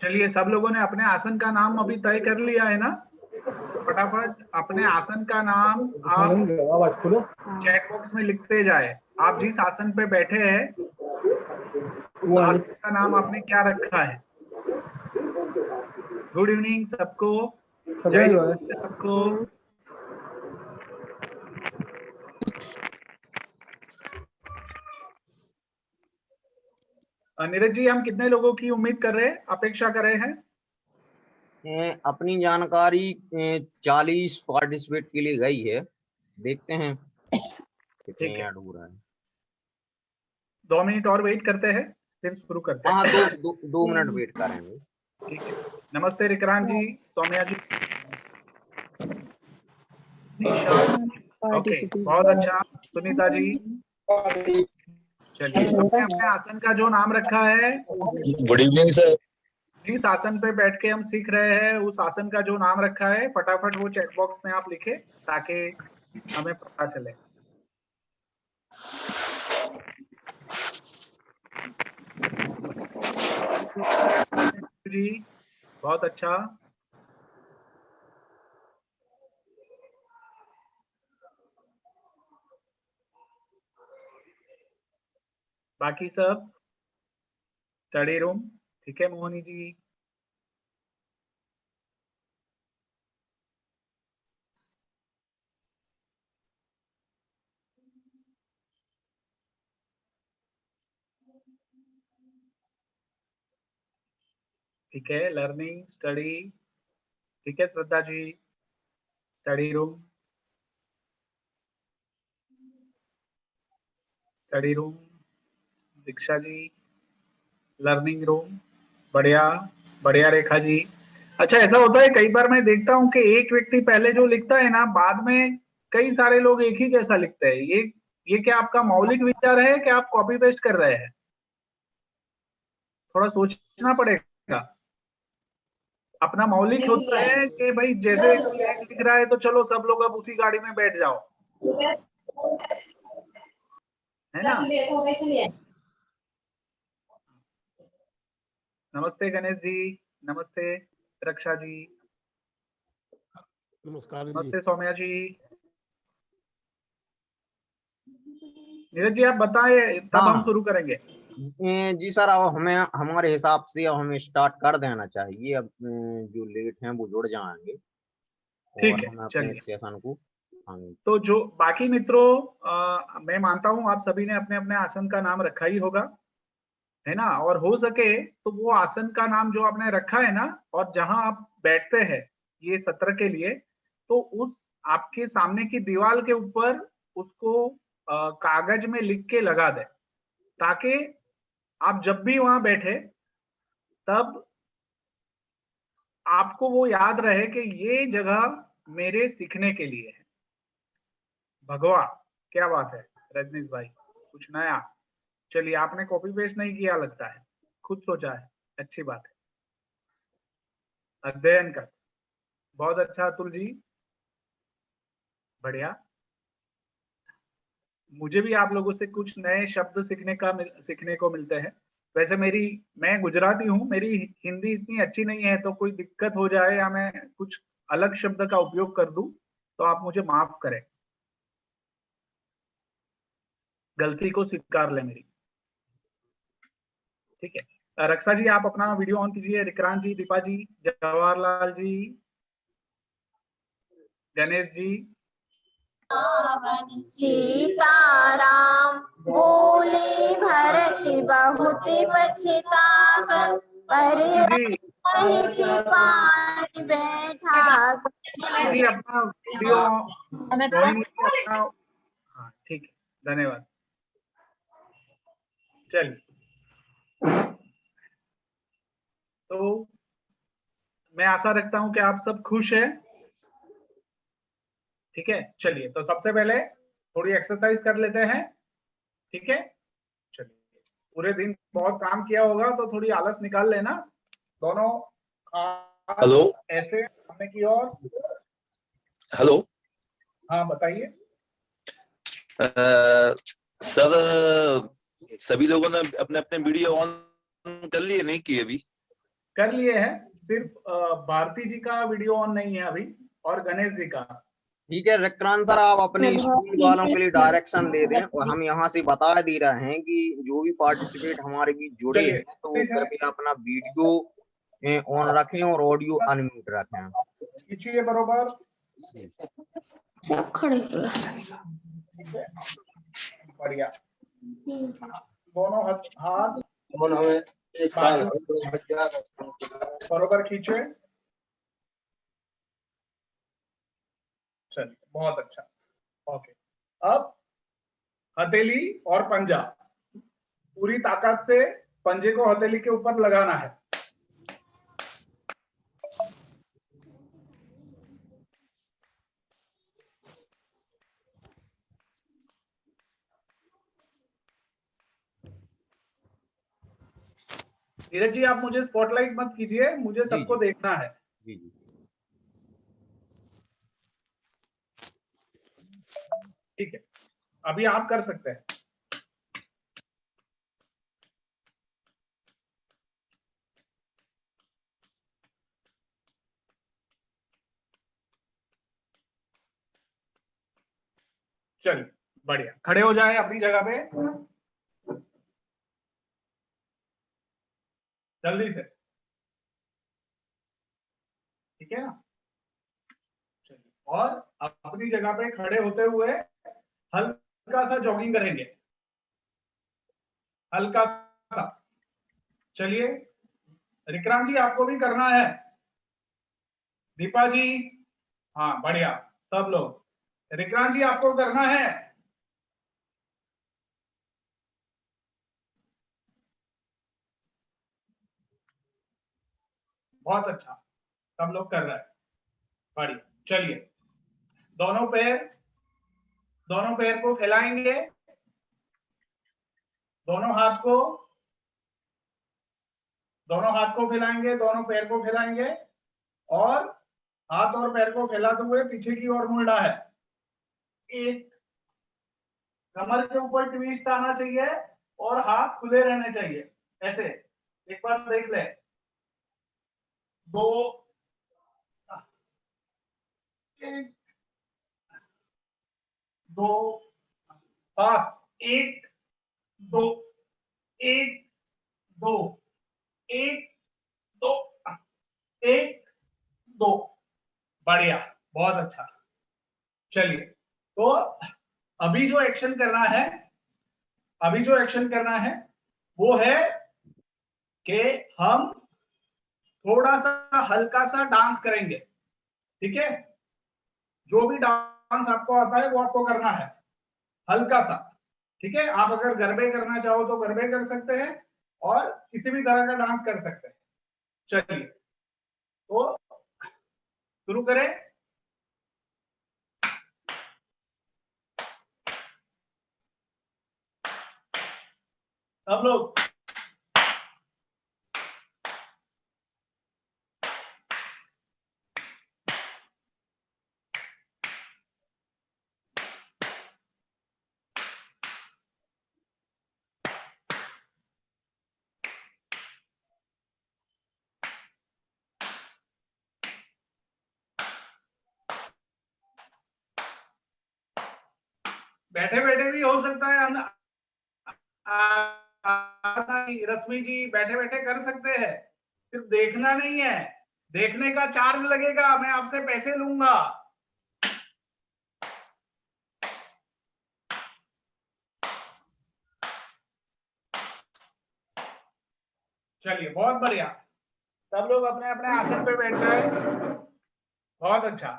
चलिए, सब लोगों ने अपने आसन का नाम अभी तय कर लिया है ना? फटाफट अपने आसन का नाम आप चैट बॉक्स में लिखते जाए। आप जिस आसन पे बैठे हैं उस आसन का नाम आपने क्या रखा है? गुड इवनिंग सबको, जय सबको। नीरज जी, हम कितने लोगों की उम्मीद कर रहे हैं, अपेक्षा कर रहे हैं? अपनी जानकारी 40 पार्टिसिपेट के लिए गई है, देखते हैं कितने ऐड हो रहा है। 2 मिनट और वेट करते हैं, फिर शुरू करते हैं। हाँ, 2 मिनट वेट करेंगे। ठीक है। नमस्ते रिक्रांत जी, सौम्या जी, निशा, ओके, बहुत अच्छा। सुनीता जी, चलिए, अपने अपने आसन का जो नाम रखा है, गुड इवनिंग सर। जिस आसन पे बैठ के हम सीख रहे हैं उस आसन का जो नाम रखा है फटाफट वो चैट बॉक्स में आप लिखे ताकि हमें पता चले। जी, बहुत अच्छा। बाकी सब स्टडी रूम, ठीक है मोहनी जी। ठीक है, लर्निंग स्टडी, ठीक है Shraddha ji, study room, study room, Diksha ji, learning room, बढ़िया बढ़िया रेखा जी। अच्छा, ऐसा होता है कई बार मैं देखता हूँ कि एक व्यक्ति पहले जो लिखता है ना, बाद में कई सारे लोग एक ही जैसा लिखते हैं। ये क्या आपका मौलिक विचार है कि आप कॉपी पेस्ट कर रहे हैं? थोड़ा सोचना पड़ेगा। अपना मौलिक होता है कि भाई जैसे एक लिख रहा है तो चलो सब लोग अब उसी गाड़ी में बैठ जाओ, है ना? नमस्ते गणेश जी, नमस्ते रक्षा जी, नमस्कार। नमस्ते सौम्या जी। नीरज जी आप बताएं, तब हम शुरू करेंगे। जी सर, अब हमें हमारे हिसाब से अब हमें स्टार्ट कर देना चाहिए। अब जो लेट हैं वो जुड़ जाएंगे ठीक और है, हम अपने चलिए। सेशन को तो जो बाकी मित्रों, मैं मानता हूं आप सभी ने अपने अपने आसन का नाम रखा ही होगा, है ना? और हो सके तो वो आसन का नाम जो आपने रखा है ना, और जहां आप बैठते हैं ये सत्र के लिए, तो उस आपके सामने की दीवार के ऊपर उसको कागज में लिख के लगा दे, ताकि आप जब भी वहां बैठे तब आपको वो याद रहे कि ये जगह मेरे सीखने के लिए है। भगवा, क्या बात है रजनीश भाई, कुछ नया। चलिए, आपने कॉपी पेस्ट नहीं किया लगता है, खुद सोचा है, अच्छी बात है। अध्ययन कर, बहुत अच्छा अतुल जी, बढ़िया। मुझे भी आप लोगों से कुछ नए शब्द सीखने को मिलते हैं। वैसे मैं गुजराती हूँ, मेरी हिंदी इतनी अच्छी नहीं है, तो कोई दिक्कत हो जाए या मैं कुछ अलग शब्द का उपयोग कर दूं तो आप मुझे माफ करें, गलती को स्वीकार ले मेरी, ठीक है। रक्षा जी आप अपना वीडियो ऑन कीजिए, विक्रांत जी, दीपा जी, जवाहरलाल जी, गणेश जी। सीताराम बोले भरत बहुत पछताकर पानी बैठा। जी अपना वीडियो अपना, हाँ ठीक है, धन्यवाद। चलिए, तो मैं आशा रखता हूं कि आप सब खुश हैं, ठीक है। चलिए, तो सबसे पहले थोड़ी एक्सरसाइज कर लेते हैं, ठीक है। चलिए, पूरे दिन बहुत काम किया होगा तो थोड़ी आलस निकाल लेना, दोनों हेलो, ऐसे सामने की ओर। हेलो, हाँ बताइए। सर, सभी लोगों ने अपने अपने वीडियो ऑन कर लिए नहीं किए अभी? कर लिए हैं, सिर्फ भारती जी का वीडियो ऑन नहीं है अभी और गणेश जी का। ठीक है विक्रांत सर, आप अपने स्कूल वालों के लिए डायरेक्शन दे दें और हम यहाँ से बता दे रहे हैं कि जो भी पार्टिसिपेट हमारे बीच जुड़े चलिए, हैं तो वो कृपया अपना वीडियो ऑन रखें और ऑडियो अनम्यूट रखें। खींचिए बरोबर। बढ़िया, दोनों हाथ बरोबर खींचे। चलिए बहुत अच्छा। ओके, अब हथेली और पंजा, पूरी ताकत से पंजे को हथेली के ऊपर लगाना है। धीरज जी आप मुझे स्पॉटलाइट मत कीजिए, मुझे सबको देखना है। जी जी ठीक है, अभी आप कर सकते हैं। चलिए बढ़िया, खड़े हो जाए अपनी जगह पे जल्दी से, ठीक है ना। चलिए, और अपनी जगह पे खड़े होते हुए हल्का सा जॉगिंग करेंगे, हल्का सा। चलिए विक्रांत जी आपको भी करना है, दीपा जी, हाँ बढ़िया, सब लोग। विक्रांत जी आपको करना है। बहुत अच्छा, सब लोग कर रहे हैं, बढ़िया। चलिए दोनों पैर को फैलाएंगे, दोनों हाथ को फैलाएंगे, दोनों पैर को फैलाएंगे और हाथ और पैर को फैलाते हुए पीछे की ओर मुड़ना है। एक, कमर के ऊपर ट्विस्ट आना चाहिए और हाथ खुले रहने चाहिए, ऐसे। एक बार देख ले, 2, 1, 2, फास्ट, 1, 2, 1, 2, 1, 2, 1, 2, बढ़िया, बहुत अच्छा। चलिए तो अभी जो एक्शन करना है वो है कि हम थोड़ा सा हल्का सा डांस करेंगे, ठीक है। जो भी डांस आपको आता है वो आपको करना है, हल्का सा, ठीक है। आप अगर गरबे करना चाहो तो गरबे कर सकते हैं और किसी भी तरह का डांस कर सकते हैं। चलिए तो शुरू करें। सब लोग बैठे बैठे भी हो सकता है, रश्मि जी बैठे बैठे कर सकते हैं, सिर्फ देखना नहीं है, देखने का चार्ज लगेगा, मैं आपसे पैसे लूंगा। चलिए बहुत बढ़िया, सब लोग अपने अपने आसन पे बैठ जाए। बहुत अच्छा,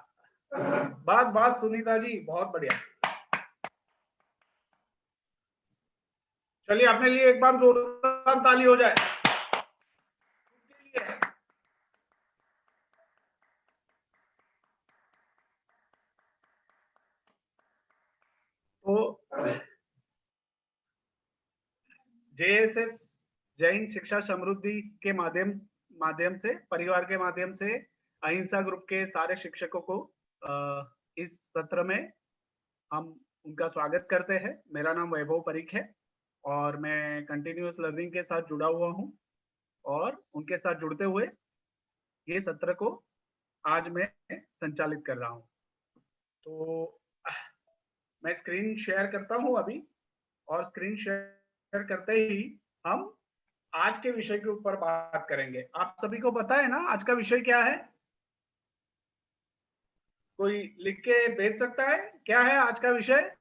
बस बस सुनीता जी, बहुत बढ़िया। चलिए अपने लिए एक बार जोरदार ताली हो जाए। तो JSS जैन शिक्षा समृद्धि के माध्यम से, परिवार के माध्यम से अहिंसा ग्रुप के सारे शिक्षकों को इस सत्र में हम उनका स्वागत करते हैं। मेरा नाम वैभव परीख है और मैं कंटिन्यूअस लर्निंग के साथ जुड़ा हुआ हूँ। और उनके साथ जुड़ते हुए ये सत्र को आज मैं संचालित कर रहा हूं। तो मैं स्क्रीन शेयर करता हूं अभी, और स्क्रीन शेयर करते ही हम आज के विषय के ऊपर बात करेंगे। आप सभी को पता है ना आज का विषय क्या है? कोई लिख के भेज सकता है क्या है आज का विषय?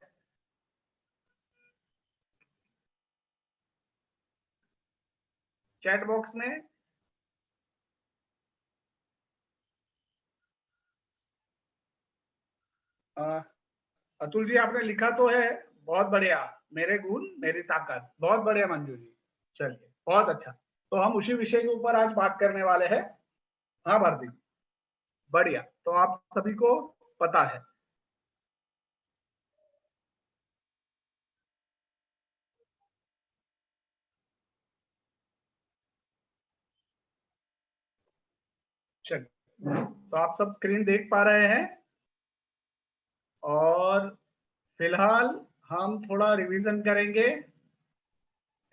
चैट बॉक्स में। अतुल जी आपने लिखा तो है, बहुत बढ़िया। मेरे गुण मेरी ताकत, बहुत बढ़िया मंजू जी, चलिए बहुत अच्छा। तो हम उसी विषय के ऊपर आज बात करने वाले हैं। हाँ भारती, बढ़िया। तो आप सभी को पता है। चलिए, तो आप सब स्क्रीन देख पा रहे हैं, और फिलहाल हम थोड़ा रिवीजन करेंगे,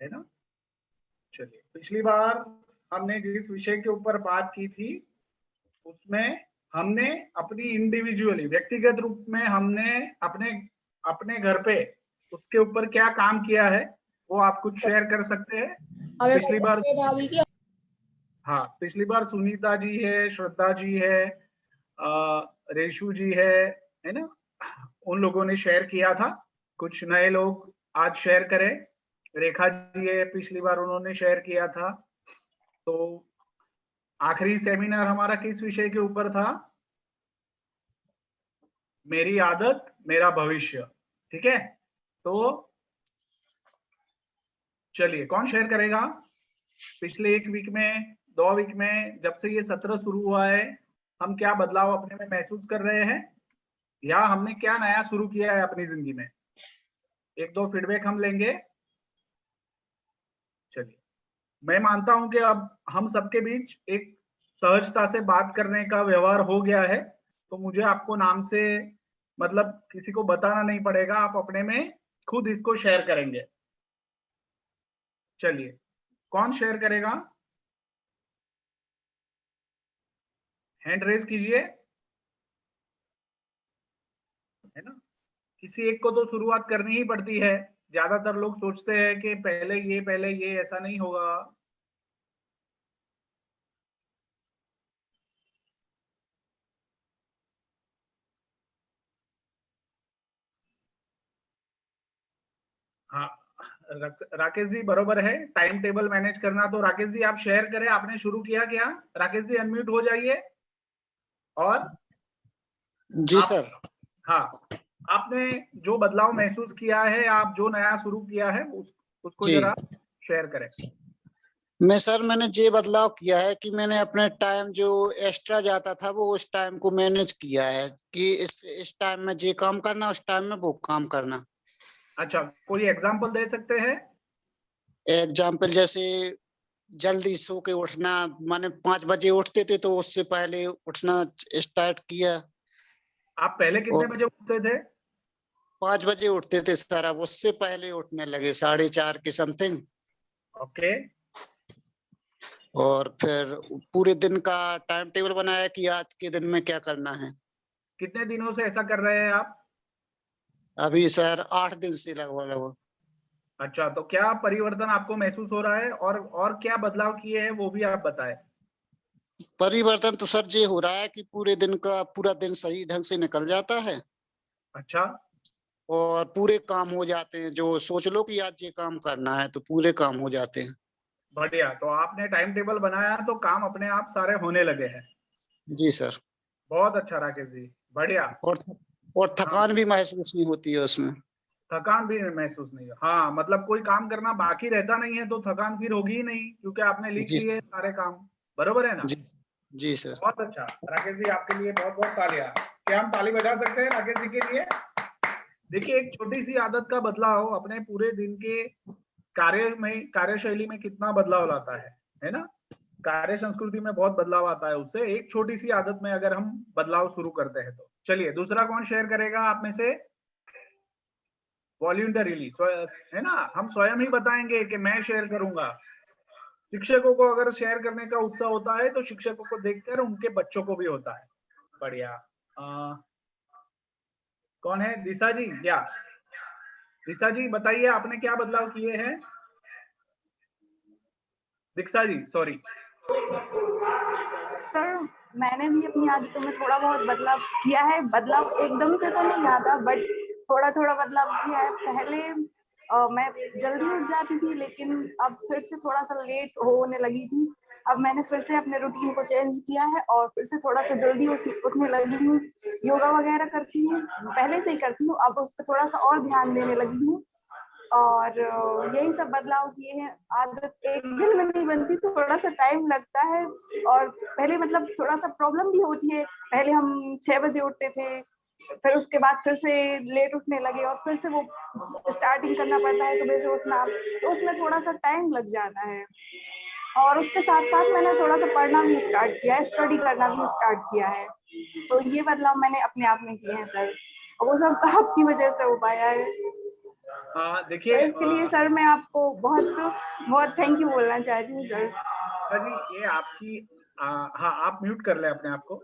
है ना। चलिए, पिछली बार हमने जिस विषय के ऊपर बात की थी उसमें हमने अपनी इंडिविजुअली, व्यक्तिगत रूप में हमने अपने अपने घर पे उसके ऊपर क्या काम किया है वो आप कुछ शेयर कर सकते हैं। पिछली बार, हाँ, पिछली बार सुनीता जी है, श्रद्धा जी है, रेशु जी है ना, उन लोगों ने शेयर किया था। कुछ नए लोग आज शेयर करें। रेखा जी है, पिछली बार उन्होंने शेयर किया था। तो आखिरी सेमिनार हमारा किस विषय के ऊपर था? मेरी आदत मेरा भविष्य, ठीक है। तो चलिए, कौन शेयर करेगा? पिछले एक वीक में, 2 वीक में, जब से ये सत्र शुरू हुआ है, हम क्या बदलाव अपने में महसूस कर रहे हैं, या हमने क्या नया शुरू किया है अपनी जिंदगी में? 1-2 फीडबैक हम लेंगे। चलिए, मैं मानता हूं कि अब हम सबके बीच एक सहजता से बात करने का व्यवहार हो गया है, तो मुझे आपको नाम से मतलब किसी को बताना नहीं पड़ेगा, आप अपने में खुद इसको शेयर करेंगे। चलिए, कौन शेयर करेगा? हैंड रेज कीजिए, है ना। किसी एक को तो शुरुआत करनी ही पड़ती है। ज्यादातर लोग सोचते हैं कि पहले ये, ऐसा नहीं होगा। हाँ, राकेश जी बरोबर है, टाइम टेबल मैनेज करना। तो राकेश जी आप शेयर करें, आपने शुरू किया क्या? राकेश जी अनम्यूट हो जाइए। और जी सर। हाँ, आपने जो बदलाव महसूस किया है, आप जो नया शुरू किया है उसको जी। जरा शेयर करें। मैंने ये बदलाव किया है कि मैंने अपने टाइम जो एक्स्ट्रा जाता था वो उस टाइम को मैनेज किया है कि इस टाइम में ये काम करना, उस टाइम में वो काम करना। अच्छा, कोई एग्जांपल दे सकते हैं? एग्जाम्पल जैसे जल्दी सो के उठना, माने 5 बजे उठते थे तो उससे पहले उठना स्टार्ट किया। आप पहले कितने और बजे उठते थे? 5 बजे उठते थे सर, अब उससे पहले उठने लगे 4:30 के समथिंग। ओके। और फिर पूरे दिन का टाइम टेबल बनाया कि आज के दिन में क्या करना है। कितने दिनों से ऐसा कर रहे हैं आप? अभी सर 8 दिन से लगभग। अच्छा, तो क्या परिवर्तन आपको महसूस हो रहा है, और क्या बदलाव किए हैं वो भी आप बताएं। परिवर्तन तो सर ये हो रहा है कि पूरा दिन सही ढंग से निकल जाता है। अच्छा, और पूरे काम हो जाते हैं, जो सोच लो कि आज ये काम करना है तो पूरे काम हो जाते हैं। बढ़िया। तो आपने टाइम टेबल बनाया तो काम अपने आप सारे होने लगे हैं। जी सर। बहुत अच्छा राकेश जी, बढ़िया। और हाँ, थकान भी महसूस नहीं होती है उसमें। थकान भी महसूस नहीं है। हाँ, मतलब कोई काम करना बाकी रहता नहीं है तो थकान फिर होगी ही नहीं, क्योंकि आपने लिख जी लिए सारे काम। बरोबर है ना? जी जी सर। बहुत अच्छा राकेश जी, आपके लिए बहुत बहुत तालियां। क्या हम ताली बजा सकते हैं राकेश जी के लिए? देखिए, एक छोटी सी आदत का बदलाव अपने पूरे दिन के कार्यशैली में कितना बदलाव लाता है ना। कार्य संस्कृति में बहुत बदलाव आता है उससे। एक छोटी सी आदत में अगर हम बदलाव शुरू करते हैं तो। चलिए, दूसरा कौन शेयर करेगा आप में से? वॉलंटरीली, है ना, हम स्वयं ही बताएंगे कि मैं शेयर करूंगा। शिक्षकों को अगर शेयर करने का उत्साह होता है तो शिक्षकों को देखकर उनके बच्चों को भी होता है। बढ़िया। कौन है? दिशा जी? क्या दिशा जी बताइए, आपने क्या बदलाव किए हैं? दीक्षा जी, सॉरी। सर मैंने भी अपनी आदतों में थोड़ा बहुत बदलाव किया है। बदलाव एकदम से तो नहीं आता, बट थोड़ा थोड़ा बदलाव किया है। पहले मैं जल्दी उठ जाती थी, लेकिन अब फिर से थोड़ा सा लेट होने लगी थी। अब मैंने फिर से अपने रूटीन को चेंज किया है और फिर से थोड़ा सा जल्दी उठने लगी हूँ। योगा वगैरह करती हूँ, पहले से ही करती हूँ, अब उस पर थोड़ा सा और ध्यान देने लगी हूँ। और यही सब बदलाव किए हैं। आदत एक दिन में नहीं बनती, थोड़ा सा टाइम लगता है। और पहले मतलब थोड़ा सा प्रॉब्लम भी होती है। पहले हम 6 बजे उठते थे, फिर उसके बाद फिर से लेट उठने लगे और फिर से वो स्टार्टिंग करना पड़ता है सुबह से उठना, तो उसमें थोड़ा सा टाइम लग जाता है। और उसके साथ साथ मैंने थोड़ा सा पढ़ना भी स्टार्ट किया है, स्टडी करना भी स्टार्ट किया है। तो ये बदलाव मैंने अपने आप में किए हैं सर, और वो सब आपकी वजह से हो पाया है। देखिए, तो इसके लिए सर मैं आपको बहुत बहुत थैंक यू बोलना चाहती हूँ सर। जी ये आपकी हाँ, आप म्यूट कर ले अपने आप को।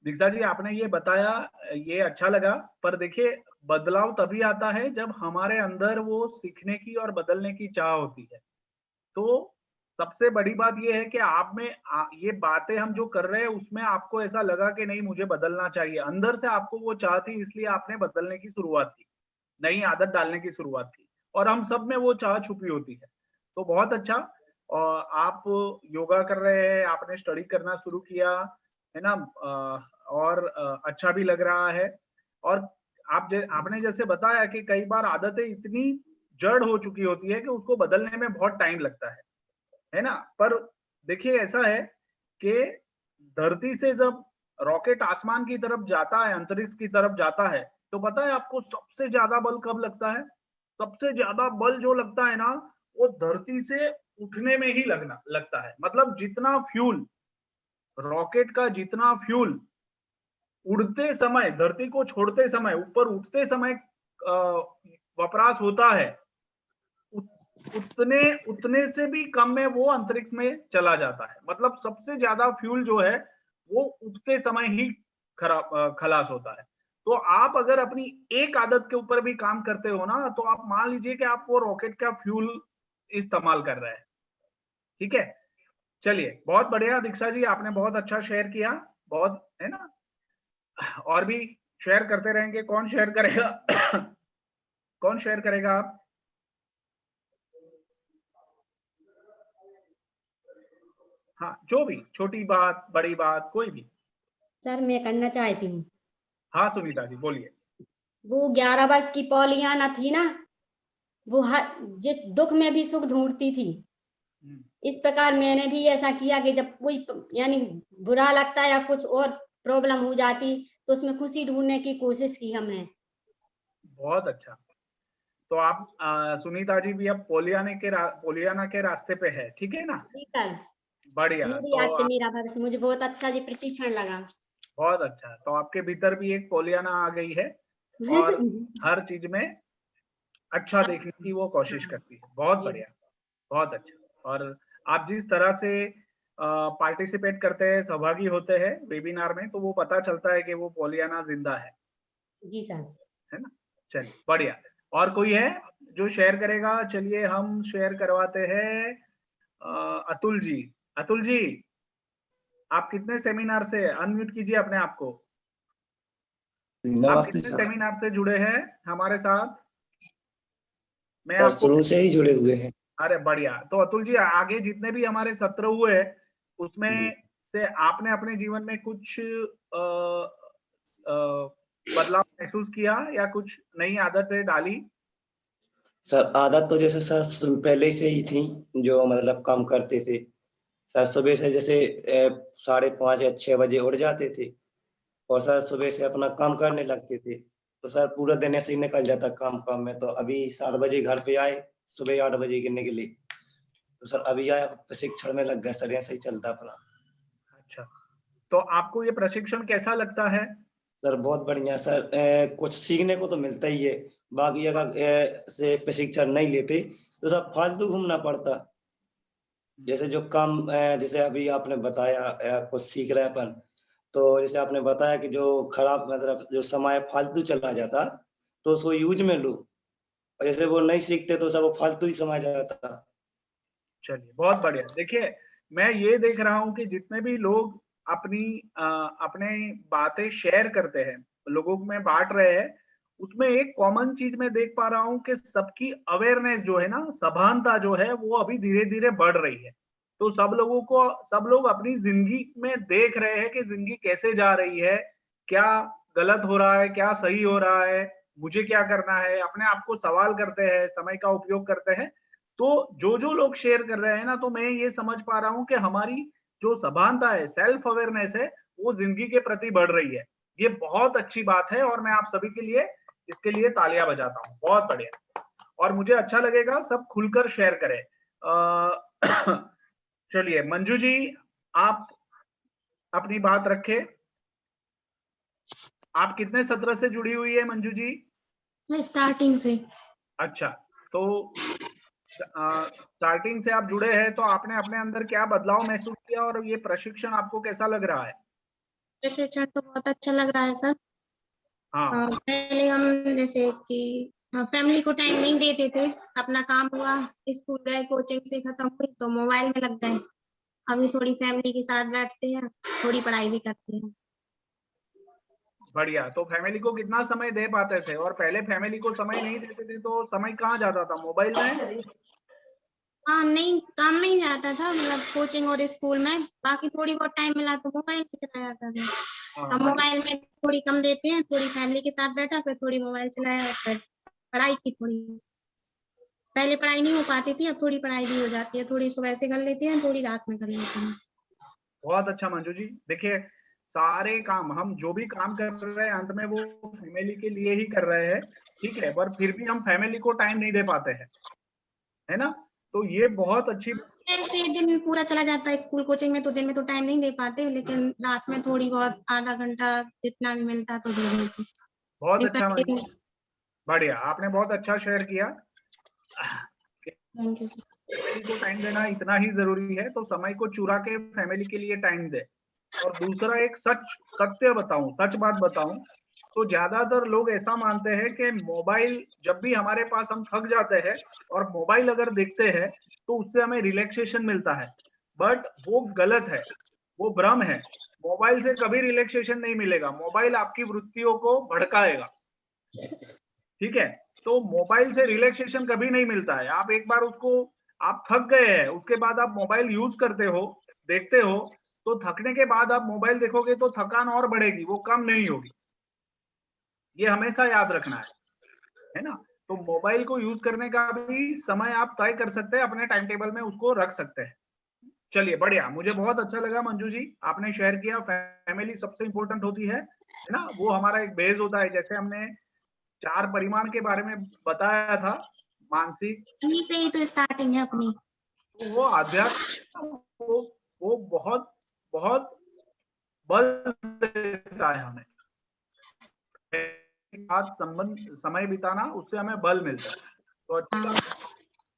दीक्षा जी, आपने ये बताया, ये अच्छा लगा। पर देखिए, बदलाव तभी आता है जब हमारे अंदर वो सीखने की और बदलने की चाह होती है। तो सबसे बड़ी बात ये है कि आप में ये बातें हम जो कर रहे हैं उसमें आपको ऐसा लगा कि नहीं, मुझे बदलना चाहिए। अंदर से आपको वो चाह थी, इसलिए आपने बदलने की शुरुआत की, नई आदत डालने की शुरुआत की। और हम सब में वो चाह छुपी होती है। तो बहुत अच्छा। और आप योगा कर रहे हैं, आपने स्टडी करना शुरू किया है ना, और अच्छा भी लग रहा है। और आपने जैसे बताया कि कई बार आदतें इतनी जड़ हो चुकी होती है कि उसको बदलने में बहुत टाइम लगता है ना। पर देखिए, ऐसा है कि धरती से जब रॉकेट आसमान की तरफ जाता है, अंतरिक्ष की तरफ जाता है, तो पता है आपको सबसे ज्यादा बल कब लगता है? सबसे ज्यादा बल जो लगता है ना, वो धरती से उठने में ही लगता है। मतलब जितना फ्यूल, रॉकेट का जितना फ्यूल उड़ते समय, धरती को छोड़ते समय, ऊपर उठते समय वपराश होता है, उतने से भी कम में वो अंतरिक्ष में चला जाता है। मतलब सबसे ज्यादा फ्यूल जो है वो उठते समय ही खलास होता है। तो आप अगर अपनी एक आदत के ऊपर भी काम करते हो ना, तो आप मान लीजिए कि आप वो रॉकेट का फ्यूल इस्तेमाल कर रहे हैं। ठीक है, चलिए, बहुत बढ़िया दीक्षा जी, आपने बहुत अच्छा शेयर किया, बहुत, है ना। और भी शेयर करते रहेंगे। कौन शेयर करेगा? कौन शेयर करेगा? आप? हाँ, जो भी, छोटी बात, बड़ी बात, कोई भी। सर मैं करना चाहती हूँ। हाँ सुनीता जी, बोलिए। वो 11 वर्ष की पॉलियाना थी ना, वो जिस दुख में भी सुख ढूंढती थी, इस प्रकार मैंने भी ऐसा किया कि जब कोई यानी बुरा लगता है या कुछ और प्रॉब्लम हो जाती, तो उसमें खुशी ढूंढने की कोशिश की हमने। बहुत अच्छा। तो आप सुनीता जी भी अब पोलियाना के रास्ते पे है, ठीक है ना? ठीक है, बढ़िया। तो मेरा भविष्य, मुझे बहुत अच्छा जी प्रशिक्षण लगा। बहुत अच्छा। तो आपके भीतर भी एक पोलियाना आ गई है और हर चीज में अच्छा देखने की वो कोशिश करती है। बहुत बढ़िया, बहुत अच्छा। और आप जिस तरह से पार्टिसिपेट करते हैं, सहभागी होते हैं वेबिनार में, तो वो पता चलता है कि वो पोलियाना जिंदा है। जी सर, है ना। चलिए, बढ़िया। और कोई है जो शेयर करेगा? चलिए, हम शेयर करवाते हैं अतुल जी। अतुल जी, आप कितने सेमिनार से, अनम्यूट कीजिए अपने आप को। आप कितने सेमिनार से जुड़े हैं हमारे साथ? मैं सर शुरू से ही जुड़े हुए हैं। अरे बढ़िया। तो अतुल जी, आगे जितने भी हमारे सत्र हुए उसमें से आपने अपने जीवन में कुछ बदलाव महसूस किया या कुछ नई आदतें डाली? सर आदत तो जैसे सर पहले से ही थी, जो मतलब काम करते थे सर। सुबह से जैसे 5:30 या 6 बजे उठ जाते थे और सर सुबह से अपना काम करने लगते थे, तो सर पूरा दिन ऐसे ही निकल जाता काम में। तो अभी 7 बजे घर पे आए, सुबह 8 बजे गिरने के लिए, तो सर अभी आया प्रशिक्षण में लग गया सर, ऐसे ही चलता अपना। अच्छा, तो आपको ये प्रशिक्षण कैसा लगता है? सर बहुत बढ़िया सर, कुछ सीखने को तो मिलता ही है। बाकी अगर से प्रशिक्षण नहीं लेते तो सब फालतू घूमना पड़ता। जैसे जो काम जैसे अभी आपने बताया कुछ सीख रहे अपन, तो जैसे आपने बताया कि जो खराब मतलब जो समय फालतू चला जाता तो उसको यूज में लो, और जैसे वो नहीं सीखते तो सब फालतू ही समय जाता। चलिए बहुत बढ़िया। देखिए मैं ये देख रहा हूँ कि जितने भी लोग अपनी अपने बातें शेयर करते हैं, लोगों में बांट रहे हैं, उसमें एक कॉमन चीज मैं देख पा रहा हूँ कि सबकी अवेयरनेस जो है ना, सभानता जो है वो अभी धीरे धीरे बढ़ रही है। तो सब लोग अपनी जिंदगी में देख रहे हैं कि जिंदगी कैसे जा रही है, क्या गलत हो रहा है, क्या सही हो रहा है, मुझे क्या करना है, अपने आप को सवाल करते हैं, समय का उपयोग करते हैं। तो जो लोग शेयर कर रहे हैं ना, तो मैं ये समझ पा रहा हूँ कि हमारी जो सभानता है, सेल्फ अवेयरनेस है, वो जिंदगी के प्रति बढ़ रही है। ये बहुत अच्छी बात है और मैं आप सभी के लिए इसके लिए तालियां बजाता हूँ। बहुत बढ़िया। और मुझे अच्छा लगेगा सब खुलकर शेयर करें। चलिए मंजू जी, आप अपनी बात रखें। आप कितने सत्र से जुड़ी हुई है मंजू जी? स्टार्टिंग से। अच्छा, तो स्टार्टिंग से आप जुड़े हैं, तो आपने अपने अंदर क्या बदलाव महसूस किया और ये प्रशिक्षण आपको कैसा लग रहा है? प्रशिक्षण तो बहुत अच्छा लग रहा है सर। हाँ, पहले हम जैसे कि फैमिली को टाइम नहीं देते थे, अपना काम हुआ, स्कूल गए, कोचिंग से खत्म हुई तो मोबाइल में लग गए। अभी थोड़ी फैमिली के साथ बैठते हैं, थोड़ी पढ़ाई भी करते हैं। बढ़िया। तो फैमिली को कितना समय दे पाते थे? और पहले फैमिली को समय नहीं देते थे तो समय कहाँ जाता था? मोबाइल में? हाँ नहीं, काम नहीं जाता था, मतलब कोचिंग और स्कूल में। बाकी थोड़ी बहुत टाइम मिला तो मोबाइल में चला जाता था। अब मतलब मोबाइल में थोड़ी कम देते हैं, थोड़ी फैमिली के साथ बैठा, फिर थोड़ी मोबाइल चलाया, फिर पढ़ाई की थोड़ी। पहले पढ़ाई नहीं हो पाती थी, अब थोड़ी पढ़ाई भी हो जाती है। थोड़ी सुबह से कर लेती हैं, थोड़ी रात में कर लेती हैं। बहुत अच्छा मंजू जी। देखिए सारे काम, हम जो भी काम कर रहे हैं अंत में वो फैमिली के लिए ही कर रहे हैं, ठीक है, पर फिर भी हम फैमिली को टाइम नहीं दे पाते हैं, है ना? तो ये बहुत अच्छी। ऐसे दिन पूरा चला जाता है स्कूल कोचिंग में, तो दिन में तो टाइम नहीं दे पाते, लेकिन रात में थोड़ी बहुत आधा घंटा जितना भी मिलता तो दे देते। बहुत अच्छा थैंक मंजू, बढ़िया, आपने बहुत अच्छा शेयर किया। You sir. फैमिली को टाइम देना इतना ही जरूरी है, तो समय को चुरा के फैमिली के लिए टाइम दे। और दूसरा एक सत्य बताऊं, सच बात बताऊं, तो ज्यादातर लोग ऐसा मानते हैं कि मोबाइल जब भी हमारे पास, हम थक जाते हैं और मोबाइल अगर देखते हैं तो उससे हमें रिलैक्सेशन मिलता है। बट वो गलत है, वो भ्रम है। मोबाइल से कभी रिलैक्सेशन नहीं मिलेगा, मोबाइल आपकी वृत्तियों को भड़काएगा, ठीक है? तो मोबाइल से रिलैक्सेशन कभी नहीं मिलता है। आप एक बार उसको, आप थक गए हैं, उसके बाद आप मोबाइल यूज करते हो, देखते हो, तो थकने के बाद आप मोबाइल देखोगे तो थकान और बढ़ेगी, वो कम नहीं होगी। ये हमेशा याद रखना है ना? तो मोबाइल को यूज करने का भी समय आप तय कर सकते हैं, अपने टाइम टेबल में उसको रख सकते हैं। चलिए बढ़िया, मुझे बहुत अच्छा लगा मंजू जी, आपने शेयर किया। फैमिली सबसे इंपॉर्टेंट होती है ना? वो हमारा एक बेस होता है। जैसे हमने 4 परिमाण के बारे में बताया था, मानसिक, यहीं से ही तो स्टार्टिंग है अपनी। तो वो आध्यात्म, वो बहुत बहुत बल देता है हमें। साथ संबंध, समय बिताना, उससे हमें बल मिलता है। तो अच्छी बात है।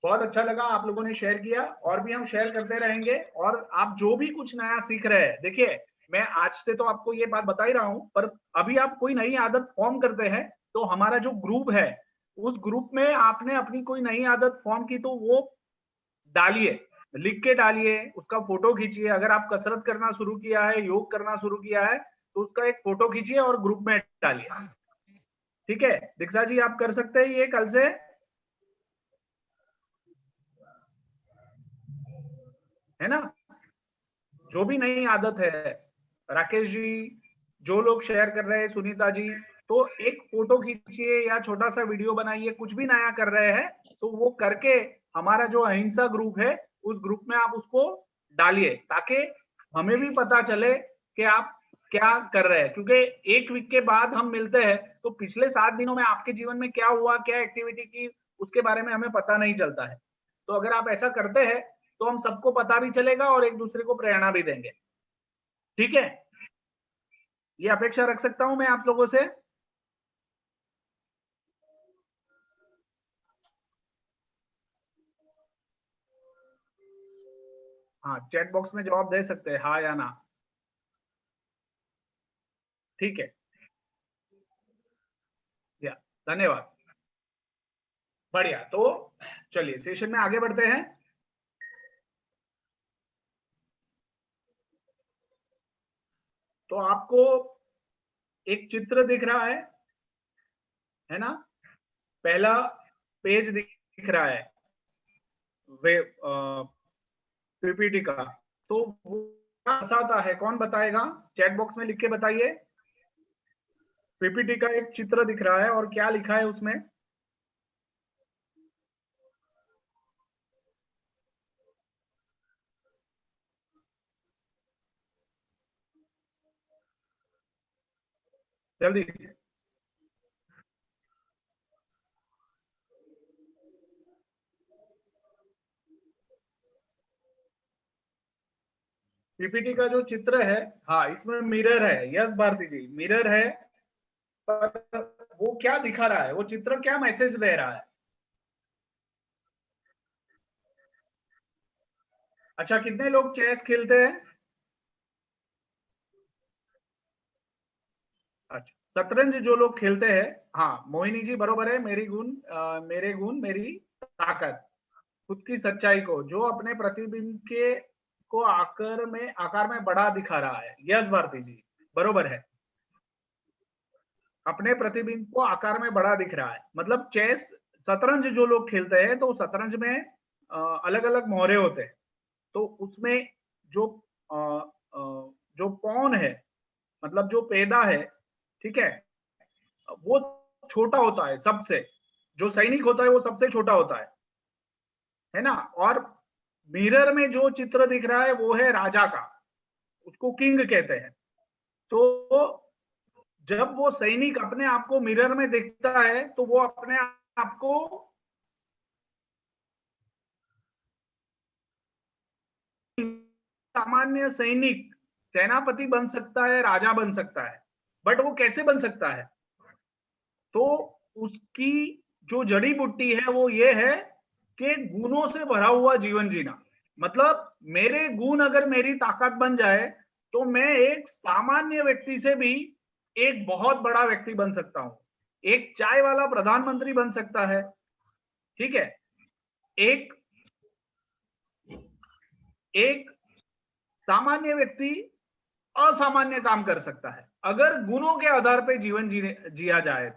बहुत अच्छा लगा आप लोगों ने शेयर किया, और भी हम शेयर करते रहेंगे। और आप जो भी कुछ नया सीख रहे हैं, देखिए मैं आज से तो आपको ये बात बता ही रहा हूं, पर अभी आप कोई नई आदत फॉर्म करते हैं तो हमारा जो ग्रुप है, उस ग्रुप में आपने अपनी कोई नई आदत फॉर्म की तो वो डालिए, लिख के डालिए, उसका फोटो खींचिए। अगर आप कसरत करना शुरू किया है, योग करना शुरू किया है, तो उसका एक फोटो खींचिए और ग्रुप में डालिए, ठीक है? दीक्षा जी आप कर सकते हैं ये कल से, है ना? जो भी नई आदत है, राकेश जी, जो लोग शेयर कर रहे हैं, सुनीता जी, तो एक फोटो खींचिए या छोटा सा वीडियो बनाइए, कुछ भी नया कर रहे हैं तो वो करके हमारा जो अहिंसा ग्रुप है, उस ग्रुप में आप उसको डालिए, ताकि हमें भी पता चले कि आप क्या कर रहे हैं। क्योंकि एक वीक के बाद हम मिलते हैं तो पिछले 7 दिनों में आपके जीवन में क्या हुआ, क्या एक्टिविटी की, उसके बारे में हमें पता नहीं चलता है। तो अगर आप ऐसा करते हैं तो हम सबको पता भी चलेगा और एक दूसरे को प्रेरणा भी देंगे, ठीक है? ये अपेक्षा रख सकता हूं मैं आप लोगों से। हाँ, चैट बॉक्स में जवाब दे सकते हैं, हाँ या ना। ठीक है, या धन्यवाद, बढ़िया। तो चलिए सेशन में आगे बढ़ते हैं। तो आपको एक चित्र दिख रहा है ना, पहला पेज दिख रहा है वे पीपीटी का। तो वो क्या दर्शाता है, कौन बताएगा? चैट बॉक्स में लिख के बताइए। पीपीटी का एक चित्र दिख रहा है और क्या लिखा है उसमें? जल्दी से। पीपीटी का जो चित्र है, हाँ, इसमें मिरर है। यस भारती जी, मिरर है, पर वो क्या दिखा रहा है, वो चित्र क्या मैसेज दे रहा है? अच्छा, कितने लोग चेस खेलते हैं? अच्छा, शतरंज जो लोग खेलते हैं, हाँ मोहिनी जी बरोबर है। मेरे गुण मेरी ताकत, खुद की सच्चाई को, जो अपने प्रतिबिंब के को आकार में बड़ा दिखा रहा है। यस भारती जी, बरोबर है, अपने प्रतिबिंब को आकार में बड़ा दिख रहा है। मतलब चेस, शतरंज जो लोग खेलते हैं, तो शतरंज में अलग अलग मोहरे होते हैं। तो उसमें जो अ, जो पॉन है, मतलब जो पैदा है, ठीक है, वो छोटा होता है सबसे। जो सैनिक होता है वो सबसे छोटा होता है ना। और मिरर में जो चित्र दिख रहा है वो है राजा का, उसको किंग कहते हैं। तो जब वो सैनिक अपने आप को मिरर में देखता है, तो वो अपने आप को सामान्य सैनिक, सेनापति बन सकता है, राजा बन सकता है। बट वो कैसे बन सकता है? तो उसकी जो जड़ी बूटी है वो ये है कि गुणों से भरा हुआ जीवन जीना। मतलब मेरे गुण अगर मेरी ताकत बन जाए, तो मैं एक सामान्य व्यक्ति से भी एक बहुत बड़ा व्यक्ति बन सकता हूं। एक चाय वाला प्रधानमंत्री बन सकता है, ठीक है। एक एक सामान्य व्यक्ति असामान्य काम कर सकता है, अगर गुणों के आधार पर जीवन जिया जाए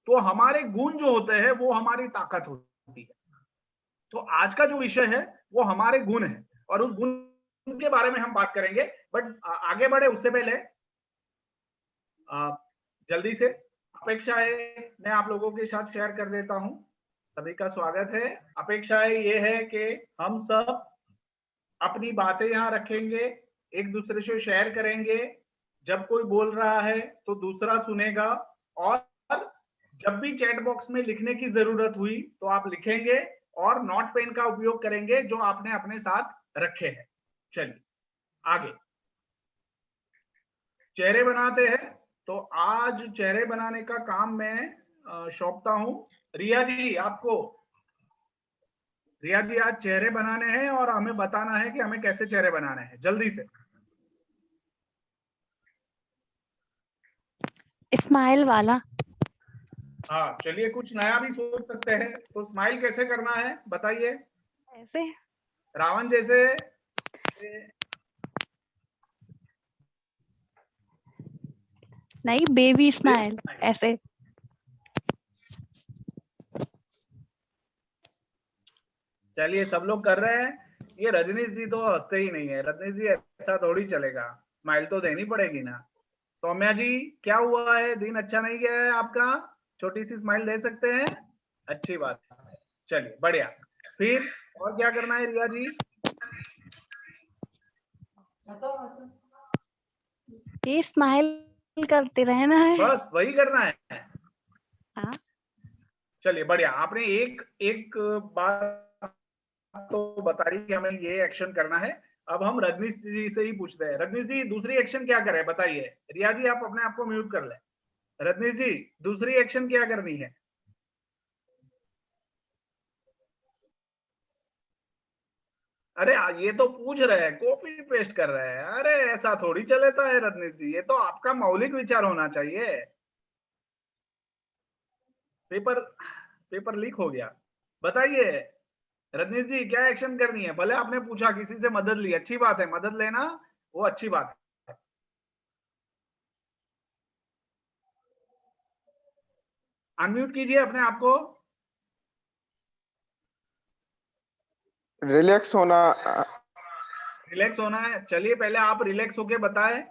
तो हमारे गुण जो होते हैं वो हमारी ताकत होती है। तो आज का जो विषय है वो हमारे गुण है, और उस गुण के बारे में हम बात करेंगे। बट आगे बढ़े उससे पहले जल्दी से अपेक्षाएं मैं आप लोगों के साथ शेयर कर देता हूं। सभी का स्वागत है। अपेक्षाएं ये है कि हम सब अपनी बातें यहाँ रखेंगे, एक दूसरे से शेयर करेंगे। जब कोई बोल रहा है तो दूसरा सुनेगा, और जब भी चैट बॉक्स में लिखने की जरूरत हुई तो आप लिखेंगे, और नोट पेन का उपयोग करेंगे जो आपने अपने साथ रखे हैं। चलिए आगे, चेहरे बनाते हैं। तो आज चेहरे बनाने का काम मैं सौंपता हूं रिया जी आपको। रिया जी, आज चेहरे बनाने हैं और हमें बताना है कि हमें कैसे चेहरे बनाने हैं, जल्दी से। स्माइल वाला। हाँ चलिए, कुछ नया भी सोच सकते हैं। तो स्माइल कैसे करना है बताइए? ऐसे रावण जैसे? नहीं, बेबी स्माइल ऐसे। चलिए, सब लोग कर रहे हैं। ये रजनीश जी तो हंसते ही नहीं है। रजनीश जी, ऐसा थोड़ी चलेगा, स्माइल तो देनी पड़ेगी ना। सौम्या जी, क्या हुआ है, दिन अच्छा नहीं गया है आपका? छोटी सी स्माइल दे सकते हैं, अच्छी बात है। चलिए बढ़िया। फिर और क्या करना है रिया जी? ये स्माइल करते रहना है। बस वही करना है। हाँ। चलिए बढ़िया, आपने एक एक बात तो बताई कि हमें ये एक्शन करना है। अब हम रजनीश जी से ही पूछते हैं। रजनीश जी, दूसरी एक्शन क्या करें बताइए? रिया जी, आप अपने आप को म्यूट कर लें। रजनीश जी, दूसरी एक्शन क्या करनी है? अरे ये तो पूछ रहे हैं, कॉपी पेस्ट कर रहे हैं। अरे ऐसा थोड़ी चलेता है रजनीश जी, ये तो आपका मौलिक विचार होना चाहिए। पेपर लीक हो गया। बताइए रजनीश जी, क्या एक्शन करनी है? भले आपने पूछा, किसी से मदद ली, अच्छी बात है, मदद लेना वो अच्छी बात है। अनम्यूट कीजिए अपने आप को। रिलैक्स होना। रिलैक्स होना है। चलिए पहले आप रिलैक्स होके बताएं।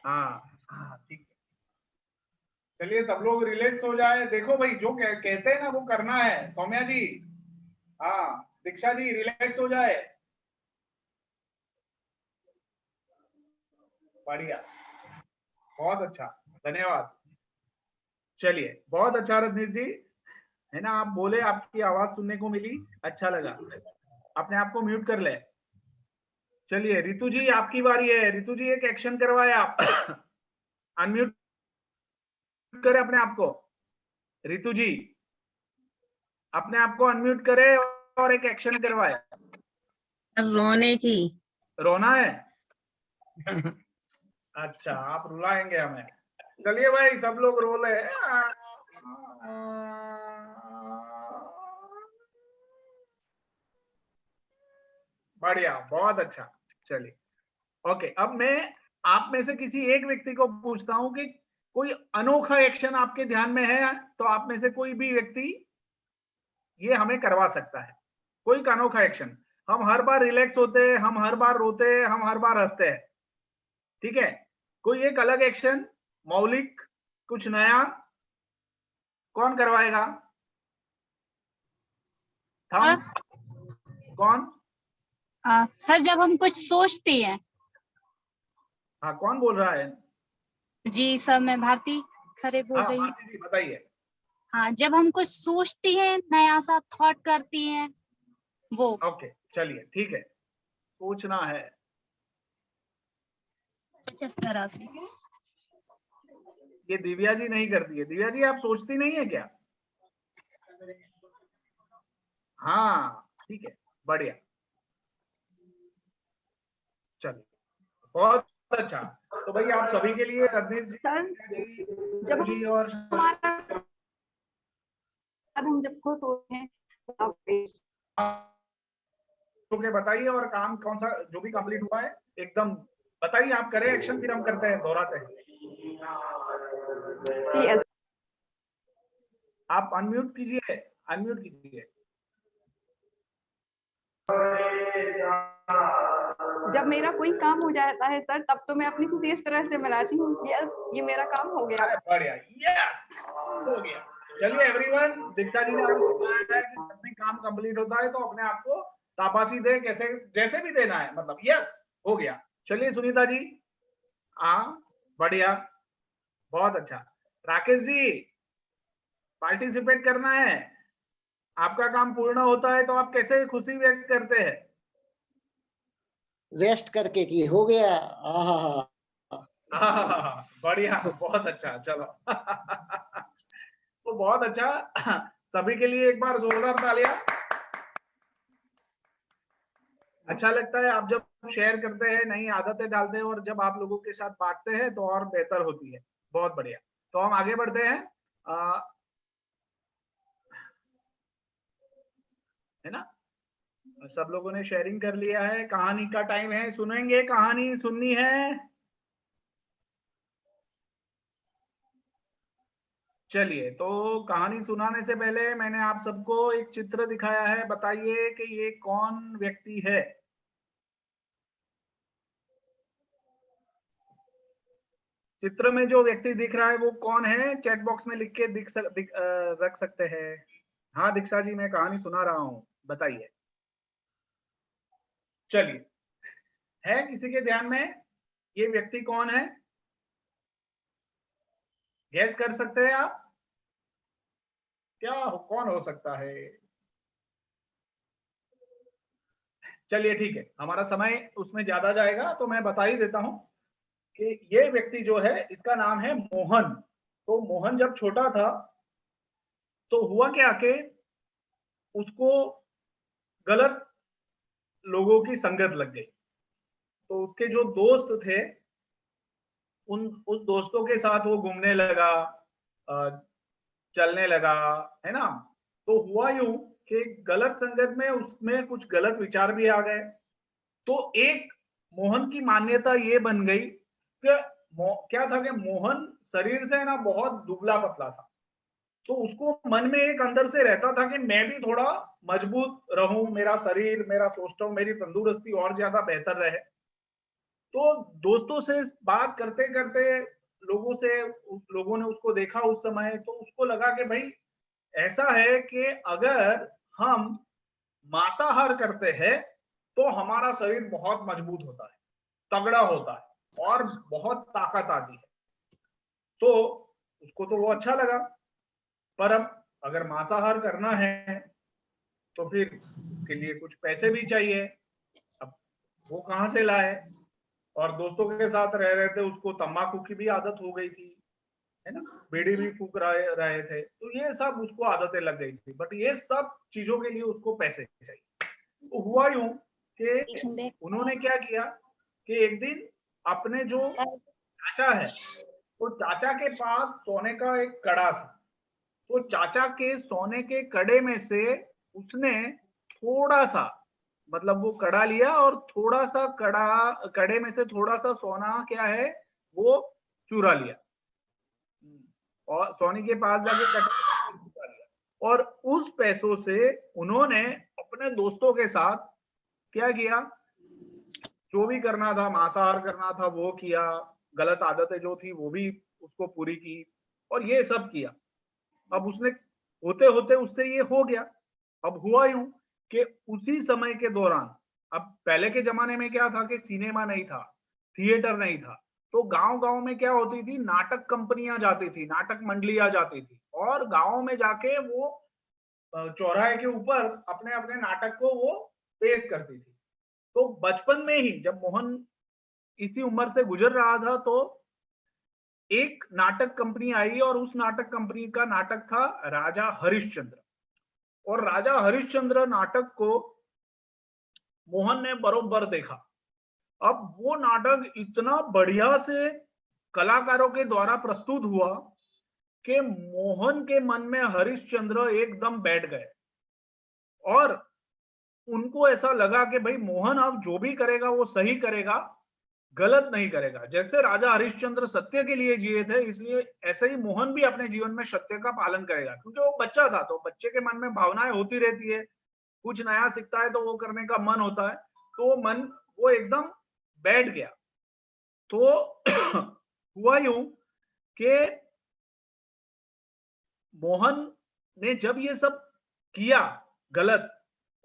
हाँ ठीक है, चलिए सब लोग रिलैक्स हो जाए। देखो भाई, जो कहते हैं ना वो करना है। सौम्या जी, हाँ दीक्षा जी, रिलैक्स हो जाए। बढ़िया, बहुत अच्छा, धन्यवाद। चलिए बहुत अच्छा रजनीश जी, है ना, आप बोले, आपकी आवाज सुनने को मिली, अच्छा लगा। अपने आप को म्यूट कर ले। चलिए रितु जी, आपकी बारी है। रितु जी, एक एक्शन करवाए आप। अनम्यूट करें अपने आप को। रितु जी, अपने आप को अनम्यूट करें और एक एक्शन करवाए। रोने की। रोना है? अच्छा, आप रुलाएंगे हमें। चलिए भाई, सब लोग रोले। बढ़िया, बहुत अच्छा। चलिए ओके, अब मैं आप में से किसी एक व्यक्ति को पूछता हूं कि कोई अनोखा एक्शन आपके ध्यान में है, तो आप में से कोई भी व्यक्ति ये हमें करवा सकता है। कोई अनोखा एक्शन। हम हर बार रिलैक्स होते हैं, हम हर बार रोते हैं, हम हर बार हंसते हैं, ठीक है? कोई एक अलग एक्शन, मौलिक, कुछ नया, कौन करवाएगा? कौन? सर जब हम कुछ सोचते हैं। हाँ, कौन बोल रहा है? जी सर, मैं भारती खरे बोल रही हूँ। भारती जी बताइए। हाँ, जब हम कुछ सोचते हैं, नया सा थॉट करते हैं, वो। ओके चलिए ठीक है, सोचना है कुछ इस तरह से। ये दिव्या जी नहीं करती है। दिव्या जी, आप सोचती नहीं है क्या? हाँ ठीक है, बढ़िया, चलिए बहुत अच्छा। तो भाई आप सभी के लिए रजनीश सर, जब जी और हम जब खुश होते हैं ओके बताइए, और काम कौन सा जो भी कंप्लीट हुआ है एकदम बताइए। आप करें एक्शन, फिर हम करते हैं, दोहराते हैं। आप अनम्यूट कीजिए, अनम्यूट कीजिए। जब मेरा कोई काम हो जाता है सर, तब तो मैं अपनी खुशी इस तरह से मनाती हूँ कि यस, ये मेरा काम हो गया। बढ़िया, यस हो गया। चलिए एवरीवन, दीक्षा जी ने हमें बताया कि अपने काम कंप्लीट होता है तो अपने आप को शाबाशी दे, कैसे जैसे भी देना है, मतलब यस हो गया। चलिए सुनीता जी, हाँ बढ़िया, बहुत अच्छा। राकेश जी, पार्टिसिपेट करना है। आपका काम पूर्ण होता है तो आप कैसे खुशी व्यक्त करते हैं? रेस्ट करके की हो गया। बढ़िया, बहुत अच्छा, चलो। तो बहुत अच्छा, सभी के लिए एक बार जोरदार तालियां। अच्छा लगता है आप जब शेयर करते हैं, नई आदतें डालते हैं, और जब आप लोगों के साथ बांटते हैं तो और बेहतर होती है। बहुत बढ़िया। तो हम आगे बढ़ते हैं, है ना? सब लोगों ने शेयरिंग कर लिया है। कहानी का टाइम है, सुनेंगे, कहानी सुननी है। चलिए, तो कहानी सुनाने से पहले मैंने आप सबको एक चित्र दिखाया है। बताइए कि ये कौन व्यक्ति है? चित्र में जो व्यक्ति दिख रहा है वो कौन है? चैट बॉक्स में लिख के रख सकते हैं। हाँ दीक्षा जी, मैं कहानी सुना रहा हूं, बताइए। चलिए, है किसी के ध्यान में ये व्यक्ति कौन है? गैस कर सकते हैं आप? कौन हो सकता है? चलिए ठीक है, हमारा समय उसमें ज्यादा जाएगा तो मैं बता ही देता हूं कि ये व्यक्ति जो है, इसका नाम है मोहन। तो मोहन जब छोटा था तो हुआ क्या कि उसको गलत लोगों की संगत लग गई। तो उसके जो दोस्त थे उस दोस्तों के साथ वो घूमने लगा, चलने लगा, है ना। तो हुआ यूं कि गलत संगत में उसमें कुछ गलत विचार भी आ गए। तो एक मोहन की मान्यता ये बन गई कि क्या था कि मोहन शरीर से ना बहुत दुबला पतला था, तो उसको मन में एक अंदर से रहता था कि मैं भी थोड़ा मजबूत रहूं, मेरा शरीर, मेरा सोचता हूं मेरी तंदुरुस्ती और ज्यादा बेहतर रहे। तो दोस्तों से बात करते करते लोगों ने उसको देखा उस समय, तो उसको लगा कि भाई ऐसा है कि अगर हम मांसाहार करते हैं तो हमारा शरीर बहुत मजबूत होता है, तगड़ा होता है और बहुत ताकत आती है। तो उसको तो वो अच्छा लगा, पर अब अगर मांसाहार करना है तो फिर उसके लिए कुछ पैसे भी चाहिए। अब वो कहाँ से लाए, और दोस्तों के साथ रह रहे थे, उसको तंबाकू की भी आदत हो गई थी, है ना, बीड़ी भी फूक रहे थे, तो ये सब उसको आदतें लग गई थी। बट ये सब चीजों के लिए उसको पैसे चाहिए। तो हुआ यूं कि उन्होंने क्या किया कि एक दिन अपने जो चाचा है, तो चाचा के पास सोने का एक कड़ा था, तो चाचा के सोने के कड़े में से उसने थोड़ा सा, मतलब वो कड़ा लिया और थोड़ा सा कड़े में से थोड़ा सा सोना क्या है वो चुरा लिया, और सोनी के पास जाके चुरा लिया। और उस पैसों से उन्होंने अपने दोस्तों के साथ क्या किया, जो भी करना था, मांसाहार करना था वो किया, गलत आदतें जो थी वो भी उसको पूरी की, और ये सब किया। अब उसने होते होते उससे ये हो गया। अब हुआ यूं कि उसी समय के दौरान, अब पहले के जमाने में क्या था कि सिनेमा नहीं था, थिएटर नहीं था, तो गांव गांव में क्या होती थी, नाटक कंपनियां जाती थी, नाटक मंडलियां जाती थी, और गांव में जाके वो चौराहे के ऊपर अपने अपने नाटक को वो पेश करती थी। तो बचपन में ही जब मोहन इसी उम्र से गुजर रहा था, तो एक नाटक कंपनी आई, और उस नाटक कंपनी का नाटक था राजा हरिश्चंद्र। और राजा हरिश्चंद्र नाटक को मोहन ने बरोबर देखा। अब वो नाटक इतना बढ़िया से कलाकारों के द्वारा प्रस्तुत हुआ कि मोहन के मन में हरिश्चंद्र एकदम बैठ गए, और उनको ऐसा लगा कि भाई मोहन अब जो भी करेगा वो सही करेगा, गलत नहीं करेगा। जैसे राजा हरिश्चंद्र सत्य के लिए जिए थे, इसलिए ऐसे ही मोहन भी अपने जीवन में सत्य का पालन करेगा, क्योंकि वो बच्चा था, तो बच्चे के मन में भावनाएं होती रहती है, कुछ नया सीखता है तो वो करने का मन होता है, तो वो एकदम बैठ गया। तो हुआ यूं कि मोहन ने जब ये सब किया गलत,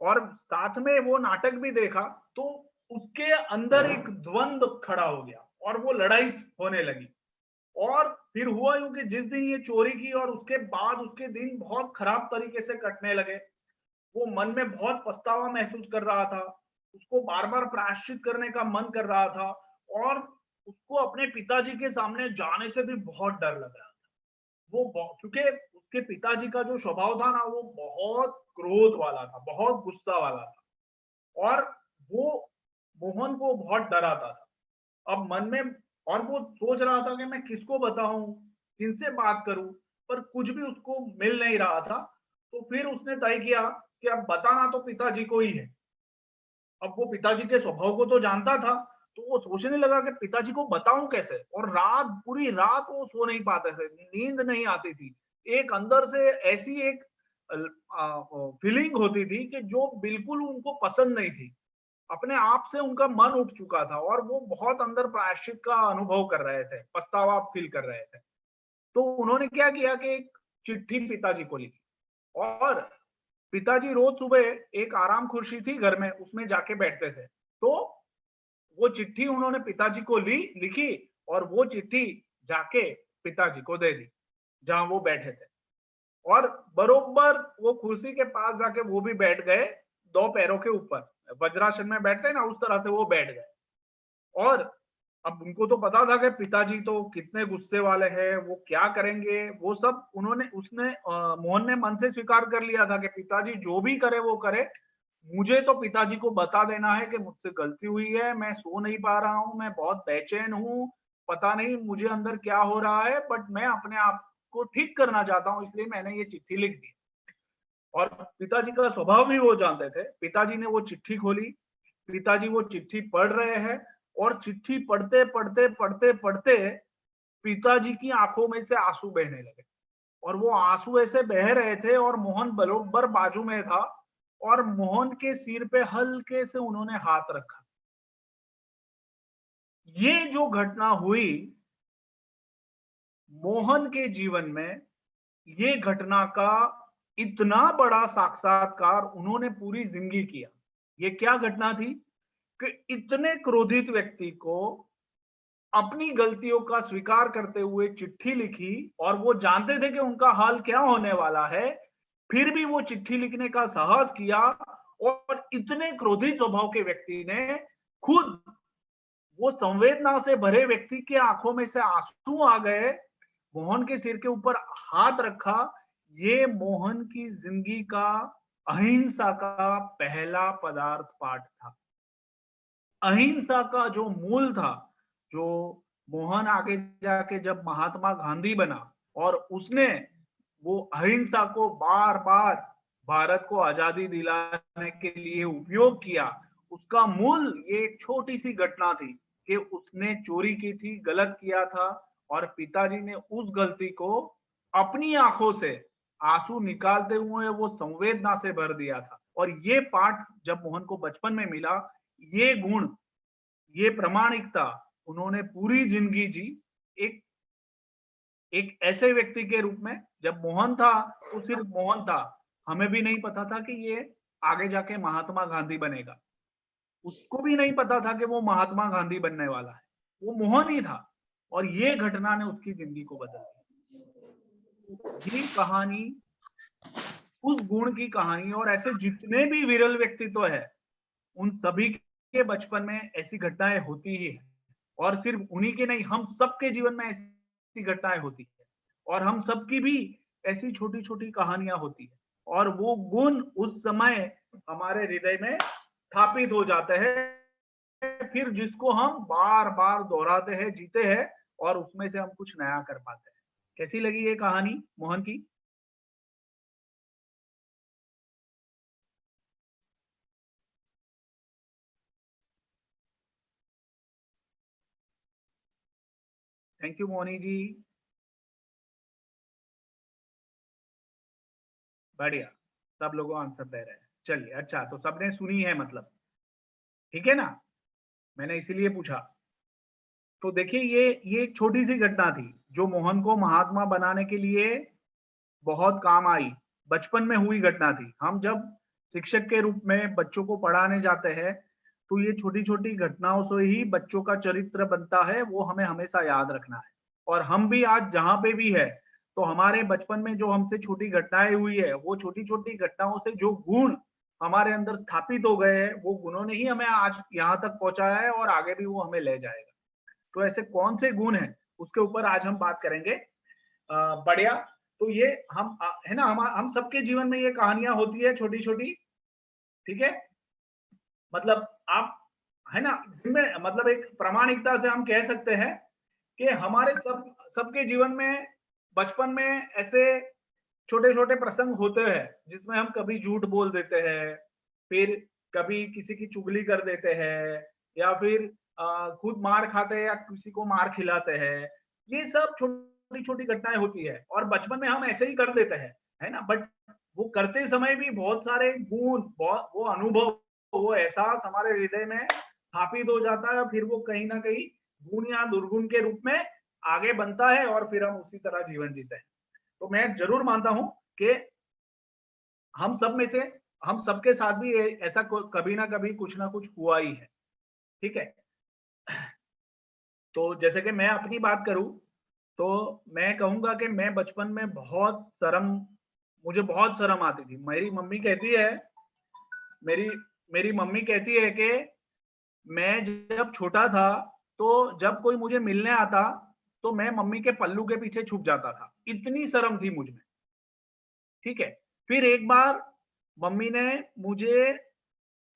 और साथ में वो नाटक भी देखा, तो उसके अंदर एक द्वंद्व खड़ा हो गया और वो लड़ाई होने लगी। और फिर हुआ यूं कि जिस दिन ये चोरी की और उसके बाद उसके दिन बहुत खराब तरीके से कटने लगे, वो मन में बहुत पछतावा महसूस कर रहा था, उसको बार बार प्रायश्चित करने का मन कर रहा था, और उसको अपने पिताजी के सामने जाने से भी बहुत डर लग रहा था। क्योंकि उसके पिताजी का जो स्वभाव था ना, वो बहुत क्रोध वाला था, बहुत गुस्सा वाला था, और वो मोहन को बहुत डराता था। अब मन में, और वो सोच रहा था कि मैं किसको बताऊं, किनसे बात करूं, पर कुछ भी उसको मिल नहीं रहा था। तो फिर उसने तय किया कि अब बताना तो पिताजी को ही है। अब वो पिताजी के स्वभाव को तो जानता था, तो वो सोचने लगा कि पिताजी को बताऊं कैसे, और पूरी रात वो सो नहीं पाते थे, नींद नहीं आती थी। एक अंदर से ऐसी एक फीलिंग होती थी कि जो बिल्कुल उनको पसंद नहीं थी, अपने आप से उनका मन उठ चुका था, और वो बहुत अंदर प्रायश्चित का अनुभव कर रहे थे, पछतावा फील कर रहे थे। तो उन्होंने क्या किया कि एक चिट्ठी पिताजी को लिखी, और पिताजी रोज सुबह एक आराम कुर्सी थी घर में, उसमें जाके बैठते थे। तो वो चिट्ठी उन्होंने पिताजी को लिखी, और वो चिट्ठी जाके पिताजी को दे दी जहां वो बैठे थे, और बरोबर वो कुर्सी के पास जाके वो भी बैठ गए, दो पैरों के ऊपर, वज्रासन में बैठते हैं ना, उस तरह से वो बैठ गए। और अब उनको तो पता था कि पिताजी तो कितने गुस्से वाले हैं, वो क्या करेंगे, वो सब मोहन ने मन से स्वीकार कर लिया था कि पिताजी जो भी करे वो करे, मुझे तो पिताजी को बता देना है कि मुझसे गलती हुई है, मैं सो नहीं पा रहा हूँ, मैं बहुत बेचैन हूँ, पता नहीं मुझे अंदर क्या हो रहा है, बट मैं अपने आप को ठीक करना चाहता हूँ, इसलिए मैंने ये चिट्ठी लिख दी। और पिताजी का स्वभाव भी वो जानते थे। पिताजी ने वो चिट्ठी खोली, पिताजी वो चिट्ठी पढ़ रहे हैं और चिट्ठी पढ़ते पढ़ते पढ़ते पढ़ते पिताजी की आंखों में से आंसू बहने लगे और वो आंसू ऐसे बह रहे थे और मोहन बरोबर बाजू में था और मोहन के सिर पे हल्के से उन्होंने हाथ रखा। ये जो घटना हुई मोहन के जीवन में, ये घटना का इतना बड़ा साक्षात्कार उन्होंने पूरी जिंदगी किया। ये क्या घटना थी कि इतने क्रोधित व्यक्ति को अपनी गलतियों का स्वीकार करते हुए चिट्ठी लिखी और वो जानते थे कि उनका हाल क्या होने वाला है, फिर भी वो चिट्ठी लिखने का साहस किया और इतने क्रोधित स्वभाव के व्यक्ति ने खुद वो संवेदना से भरे व्यक्ति के आंखों में से आंसू आ गए, मोहन के सिर के ऊपर हाथ रखा। ये मोहन की जिंदगी का अहिंसा का पहला पदार्थ पाठ था। अहिंसा का जो मूल था, जो मोहन आगे जाके जब महात्मा गांधी बना और उसने वो अहिंसा को बार बार भारत को आजादी दिलाने के लिए उपयोग किया, उसका मूल ये एक छोटी सी घटना थी कि उसने चोरी की थी, गलत किया था और पिताजी ने उस गलती को अपनी आंखों से आंसू निकालते हुए वो संवेदना से भर दिया था। और ये पाठ जब मोहन को बचपन में मिला, ये गुण, ये प्रामाणिकता उन्होंने पूरी जिंदगी जी। एक ऐसे व्यक्ति के रूप में, जब मोहन था तो सिर्फ मोहन था, हमें भी नहीं पता था कि ये आगे जाके महात्मा गांधी बनेगा, उसको भी नहीं पता था कि वो महात्मा गांधी बनने वाला है, वो मोहन ही था और ये घटना ने उसकी जिंदगी को बदल दिया। ये कहानी उस गुण की कहानी, और ऐसे जितने भी विरल व्यक्तित्व है उन सभी के बचपन में ऐसी घटनाएं होती ही है और सिर्फ उन्हीं के नहीं, हम सबके जीवन में ऐसी घटनाएं होती है और हम सबकी भी ऐसी छोटी छोटी कहानियां होती है और वो गुण उस समय हमारे हृदय में स्थापित हो जाते हैं, फिर जिसको हम बार बार दोहराते हैं, जीते हैं और उसमें से हम कुछ नया कर पाते हैं। कैसी लगी ये कहानी मोहन की? थैंक यू मोनी जी, बढ़िया, सब लोग आंसर दे रहे हैं। चलिए, अच्छा, तो सबने सुनी है मतलब, ठीक है ना? मैंने इसीलिए पूछा। तो देखिए, ये एक छोटी सी घटना थी जो मोहन को महात्मा बनाने के लिए बहुत काम आई, बचपन में हुई घटना थी। हम जब शिक्षक के रूप में बच्चों को पढ़ाने जाते हैं तो ये छोटी छोटी घटनाओं से ही बच्चों का चरित्र बनता है, वो हमें हमेशा याद रखना है। और हम भी आज जहाँ पे भी है, तो हमारे बचपन में जो हमसे छोटी घटनाएं हुई है, वो छोटी छोटी घटनाओं से जो गुण हमारे अंदर स्थापित हो गए हैं, वो गुणों ने ही हमें आज यहाँ तक पहुंचाया है और आगे भी वो हमें ले जाएगा। तो ऐसे कौन से गुण हैं उसके ऊपर आज हम बात करेंगे। बढ़िया, तो ये हम है ना, हम सबके जीवन में ये कहानियां होती है छोटी छोटी, ठीक है? मतलब आप, है ना, जिनमें मतलब एक प्रामाणिकता से हम कह सकते हैं कि हमारे सबके जीवन में बचपन में ऐसे छोटे छोटे प्रसंग होते हैं जिसमें हम कभी झूठ बोल देते हैं, फिर कभी किसी की चुगली कर देते हैं, या फिर खुद मार खाते हैं या किसी को मार खिलाते हैं। ये सब छोटी छोटी घटनाएं होती है और बचपन में हम ऐसे ही कर देते हैं, है ना? बट वो करते समय भी बहुत सारे गुण, वो अनुभव, वो एहसास हमारे हृदय में स्थापित हो जाता है, फिर वो कहीं ना कहीं गुण या दुर्गुण के रूप में आगे बनता है और फिर हम उसी तरह जीवन जीते हैं। तो मैं जरूर मानता हूं कि हम सब में से, हम सबके साथ भी ऐसा कभी ना कभी कुछ ना कुछ हुआ ही है, ठीक है? तो जैसे कि मैं अपनी बात करूं तो मैं कहूंगा कि मैं बचपन में मुझे बहुत शर्म आती थी। मेरी मम्मी कहती है कि मैं जब छोटा था तो जब कोई मुझे मिलने आता तो मैं मम्मी के पल्लू के पीछे छुप जाता था, इतनी शर्म थी मुझ में, ठीक है? फिर एक बार मम्मी ने मुझे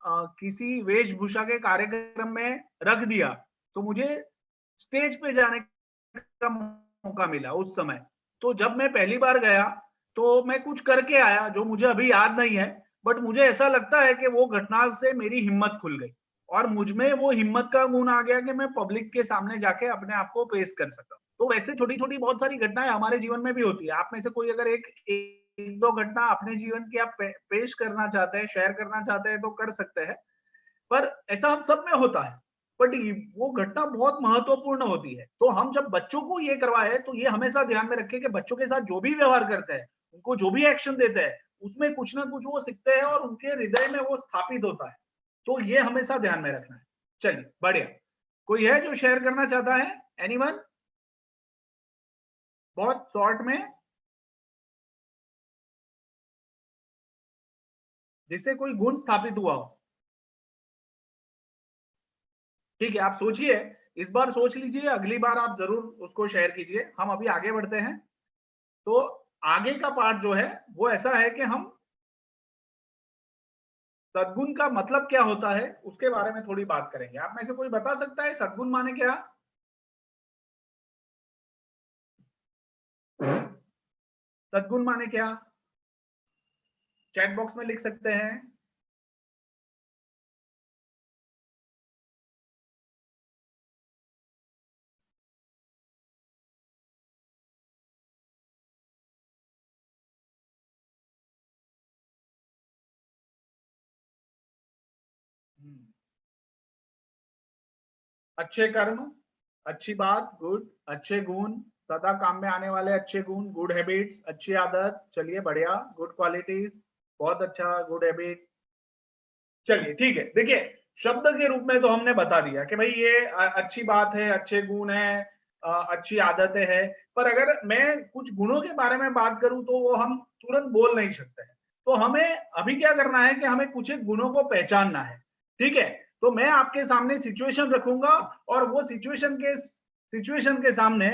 किसी वेशभूषा के कार्यक्रम में रख दिया तो मुझे स्टेज पे जाने का मौका मिला उस समय। तो जब मैं पहली बार गया तो मैं कुछ करके आया जो मुझे अभी याद नहीं है, बट मुझे ऐसा लगता है कि वो घटना से मेरी हिम्मत खुल गई और मुझ में वो हिम्मत का गुण आ गया कि मैं पब्लिक के सामने जाके अपने आप को पेश कर सका। तो वैसे छोटी छोटी बहुत सारी घटनाएं हमारे जीवन में भी होती है। आप में से कोई अगर एक दो घटना अपने जीवन की आप पेश करना चाहते हैं, शेयर करना चाहते हैं तो कर सकते हैं, पर ऐसा हम सब में होता है। बट वो घटना बहुत महत्वपूर्ण होती है। तो हम जब बच्चों को ये करवाए तो ये हमेशा ध्यान में रखें कि बच्चों के साथ जो भी व्यवहार करते हैं, उनको जो भी एक्शन देते हैं, उसमें कुछ ना कुछ वो सीखते हैं और उनके हृदय में वो स्थापित होता है। तो ये हमेशा ध्यान में रखना है। चलिए बढ़िया, कोई है जो शेयर करना चाहता है? एनीवन? बहुत शॉर्ट में, जिससे कोई गुण स्थापित हुआ हो। ठीक है, आप सोचिए, इस बार सोच लीजिए, अगली बार आप जरूर उसको शेयर कीजिए। हम अभी आगे बढ़ते हैं। तो आगे का पार्ट जो है वो ऐसा है कि हम सद्गुण का मतलब क्या होता है उसके बारे में थोड़ी बात करेंगे। आप में से कोई बता सकता है सद्गुण माने क्या? सद्गुण माने क्या? चैट बॉक्स में लिख सकते हैं। अच्छे कर्म, अच्छी बात, गुड, अच्छे गुण, सदा काम में आने वाले अच्छे गुण, गुड हैबिट्स, अच्छी आदत। चलिए बढ़िया, गुड क्वालिटीज, बहुत अच्छा, गुड हैबिट। चलिए ठीक है, देखिए शब्द के रूप में तो हमने बता दिया कि भाई ये अच्छी बात है, अच्छे गुण है, अच्छी आदतें है। पर अगर मैं कुछ गुणों के बारे में बात करूं तो वो हम तुरंत बोल नहीं सकते हैं। तो हमें अभी क्या करना है कि हमें कुछ एक गुणों को पहचानना है। ठीक है, तो मैं आपके सामने सिचुएशन रखूंगा और वो सिचुएशन के सामने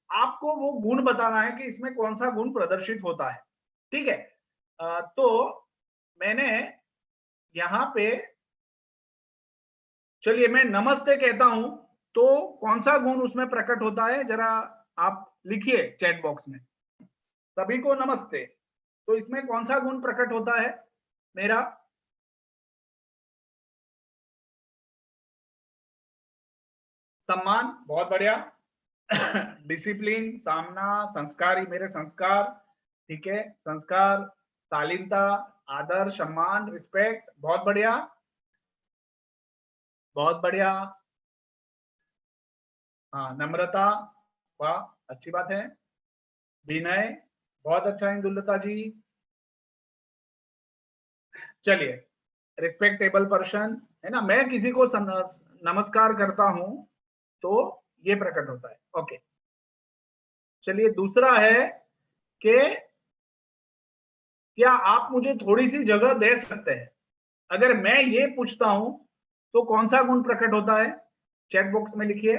आपको वो गुण बताना है कि इसमें कौन सा गुण प्रदर्शित होता है। ठीक है, तो मैंने यहाँ पे, चलिए मैं नमस्ते कहता हूं तो कौन सा गुण उसमें प्रकट होता है, जरा आप लिखिए चैट बॉक्स में। सभी को नमस्ते, तो इसमें कौन सा गुण प्रकट होता है मेरा? सम्मान, बहुत बढ़िया। डिसिप्लिन, सामना, संस्कारी, मेरे संस्कार। ठीक है, संस्कार, शालीनता, आदर, सम्मान, रिस्पेक्ट, बहुत बढ़िया, बहुत बढ़िया। हाँ, नम्रता, वाह अच्छी बात है। विनय, बहुत अच्छा इंदुलता जी। चलिए, रिस्पेक्टेबल पर्सन, है ना, मैं किसी को नमस्कार करता हूं तो ये प्रकट होता है। ओके, चलिए दूसरा है कि क्या आप मुझे थोड़ी सी जगह दे सकते हैं? अगर मैं ये पूछता हूं तो कौन सा गुण प्रकट होता है? चैट बॉक्स में लिखिए।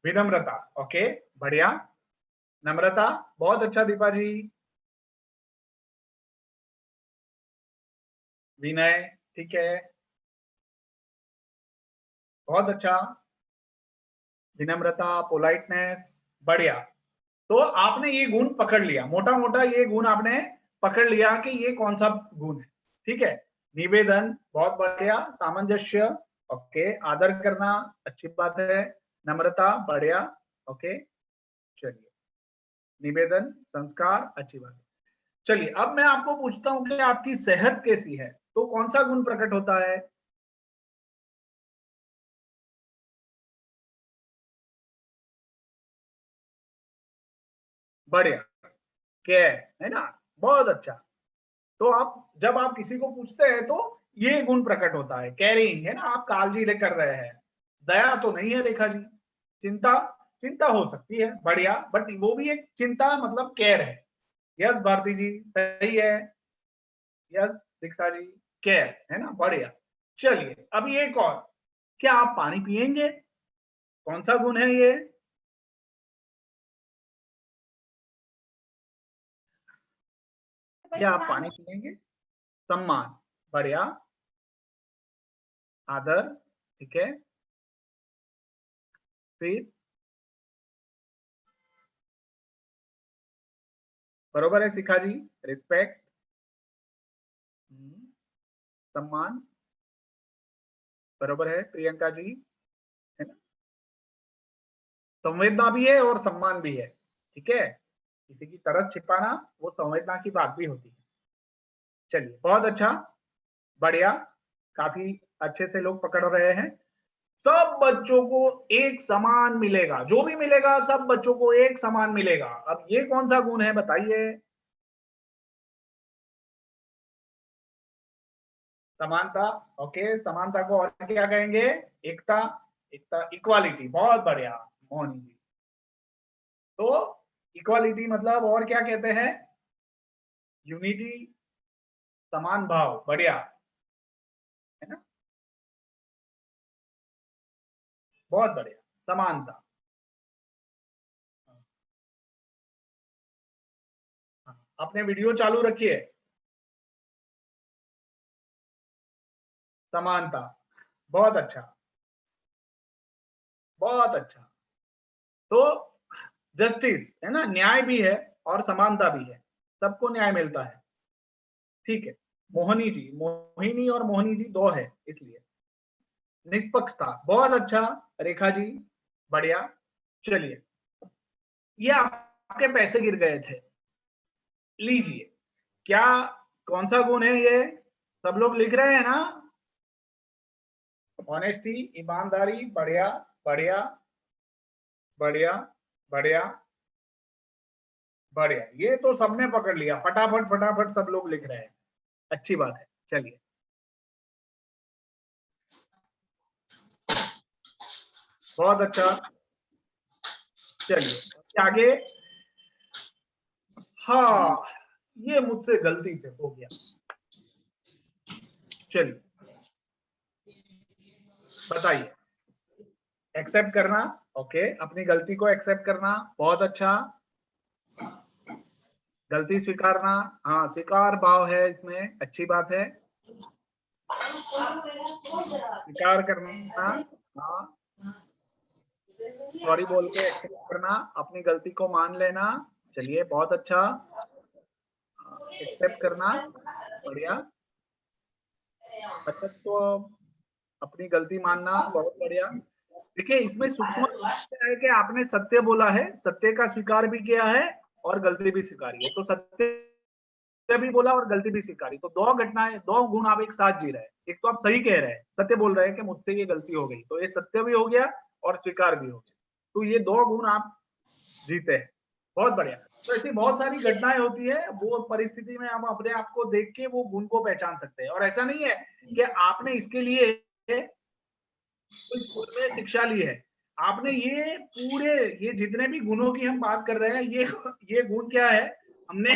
विनम्रता, ओके बढ़िया, नम्रता, बहुत अच्छा दीपा जी। विनय, ठीक है, बहुत अच्छा। विनम्रता, पोलाइटनेस, बढ़िया। तो आपने ये गुण पकड़ लिया, मोटा मोटा ये गुण आपने पकड़ लिया कि ये कौन सा गुण है। ठीक है, निवेदन, बहुत बढ़िया। सामंजस्य, ओके। आदर करना, अच्छी बात है। नम्रता, बढ़िया, ओके। चलिए, निवेदन, संस्कार, अच्छी बात है। चलिए, अब मैं आपको पूछता हूं कि आपकी सेहत कैसी है, तो कौन सा गुण प्रकट होता है? बढ़िया, केयर, है ना, बहुत अच्छा। तो आप जब आप किसी को पूछते हैं तो ये गुण प्रकट होता है, केयरिंग, है ना, आप कालजी लेकर रहे हैं। दया तो नहीं है रेखा जी। चिंता, चिंता हो सकती है, बढ़िया, बट वो भी एक चिंता मतलब केयर है। यस भारती जी, सही है। यस दीक्षा जी, केयर, है ना, बढ़िया। चलिए अभी एक और, क्या आप पानी पिएंगे? कौन सा गुण है ये? क्या आप पानी पिएंगे? सम्मान, बढ़िया। आदर, ठीक है। फिर बरोबर है शिखा जी, रिस्पेक्ट, सम्मान, बरोबर है प्रियंका जी, है ना। संवेदना भी है और सम्मान भी है, ठीक है। किसी की तरस छिपाना वो संवेदना की बात भी होती है। चलिए बहुत अच्छा, बढ़िया, काफी अच्छे से लोग पकड़ रहे हैं। सब बच्चों को एक समान मिलेगा, जो भी मिलेगा सब बच्चों को एक समान मिलेगा। अब ये कौन सा गुण है बताइए? समानता, ओके। समानता को और क्या कहेंगे? एकता, एकता, इक्वालिटी, बहुत बढ़िया मोहनी जी। तो इक्वालिटी मतलब और क्या कहते हैं? यूनिटी, समान भाव, बढ़िया, है ना, बहुत बढ़िया, समानता। अपने वीडियो चालू रखिए। समानता, बहुत अच्छा, बहुत अच्छा। तो जस्टिस, है ना, न्याय भी है और समानता भी है, सबको न्याय मिलता है, ठीक है। मोहनी जी, मोहिनी और मोहनी जी दो है इसलिए। निष्पक्षता, बहुत अच्छा रेखा जी, बढ़िया। चलिए, ये आपके पैसे गिर गए थे, लीजिए। क्या, कौन सा गुण है ये? सब लोग लिख रहे हैं ना? ऑनेस्टी, ईमानदारी, बढ़िया बढ़िया बढ़िया बढ़िया बढ़िया। ये तो सबने पकड़ लिया, फटाफट फटाफट सब लोग लिख रहे हैं, अच्छी बात है। चलिए बहुत अच्छा, चलिए आगे। हाँ, ये मुझसे गलती से हो गया, चलिए बताइए। एक्सेप्ट करना, ओके, अपनी गलती को एक्सेप्ट करना, बहुत अच्छा। गलती स्वीकारना, हाँ, स्वीकार भाव है इसमें, अच्छी बात है। स्वीकार करना, हाँ, सॉरी बोल के एक्सेप्ट करना, अपनी गलती को मान लेना, चलिए बहुत अच्छा। एक्सेप्ट करना, बढ़िया। अच्छा, तो अपनी गलती मानना, बहुत बढ़िया। देखिए इसमें सूक्ष्म है कि आपने सत्य बोला है, सत्य का स्वीकार भी किया है और गलती भी स्वीकारी है। तो सत्य भी बोला और गलती भी स्वीकारी, तो दो घटनाएं, दो गुण आप एक साथ जी रहे हैं। एक तो आप सही कह रहे हैं, सत्य बोल रहे हैं कि मुझसे ये गलती हो गई, तो ये सत्य भी हो गया और स्वीकार भी हो गया, तो ये दो गुण आप जीते हैं, बहुत बढ़िया। तो ऐसी बहुत सारी घटनाएं होती है, वो परिस्थिति में हम अपने आप को देख के वो गुण को पहचान सकते हैं। और ऐसा नहीं है कि आपने इसके लिए कोई स्कूल में शिक्षा ली है, आपने ये पूरे, ये जितने भी गुणों की हम बात कर रहे हैं, ये गुण क्या है? हमने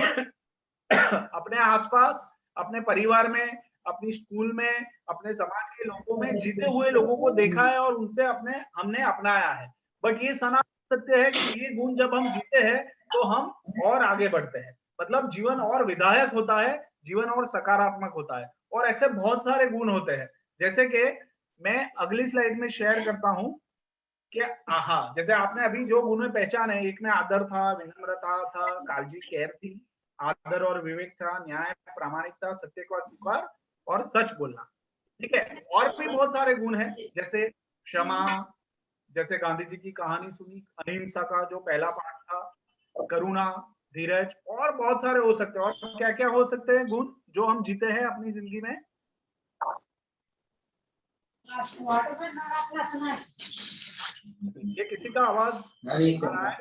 अपने आसपास, अपने परिवार में, अपनी स्कूल में, अपने समाज के लोगों में जीते हुए लोगों को देखा है और उनसे हमने अपनाया है। बट ये सनातन सत्य है कि ये गुण जब हम जीते हैं तो हम और आगे बढ़ते हैं, मतलब जीवन और विधायक होता है, जीवन और सकारात्मक होता है। और ऐसे बहुत सारे गुण होते हैं, जैसे कि मैं अगली स्लाइड में शेयर करता हूं कि हाँ, जैसे आपने अभी जो गुण में पहचान है, एक में आदर था, विनम्रता था, काळजी, केयर थी, आदर और विवेक था, न्याय, प्रामाणिकता, सत्य का स्वीकार और सच बोलना, ठीक है। और भी बहुत सारे गुण हैं, जैसे क्षमा, जैसे गांधी जी की कहानी सुनी, अहिंसा का जो पहला पाठ था, करुणा, धीरज, और बहुत सारे हो सकते हैं। और क्या क्या हो सकते हैं गुण जो हम जीते हैं अपनी जिंदगी में? ये किसी का आवाज आ रहा है,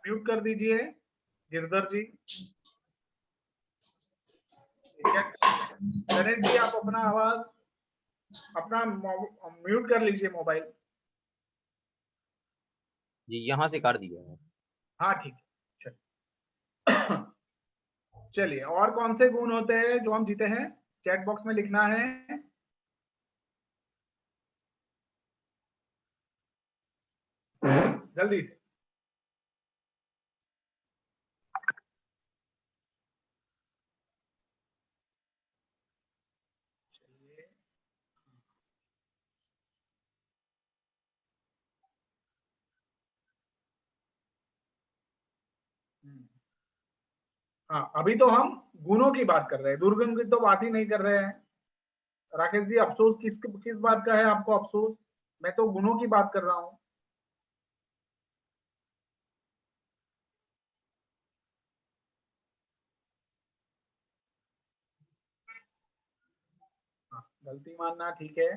म्यूट कर दीजिए गिरधर जी। गणेश जी आप अपना आवाज अपना म्यूट कर लीजिए मोबाइल। जी यहाँ से कर दिया है। हाँ ठीक है, चलिए और कौन से गुण होते हैं जो हम जीते हैं? चैट बॉक्स में लिखना है, जल्दी से। हाँ, अभी तो हम गुणों की बात कर रहे हैं, दुर्गुण की तो बात ही नहीं कर रहे हैं। राकेश जी, अफसोस किस बात का है आपको अफसोस? मैं तो गुणों की बात कर रहा हूँ। हाँ, गलती मानना ठीक है।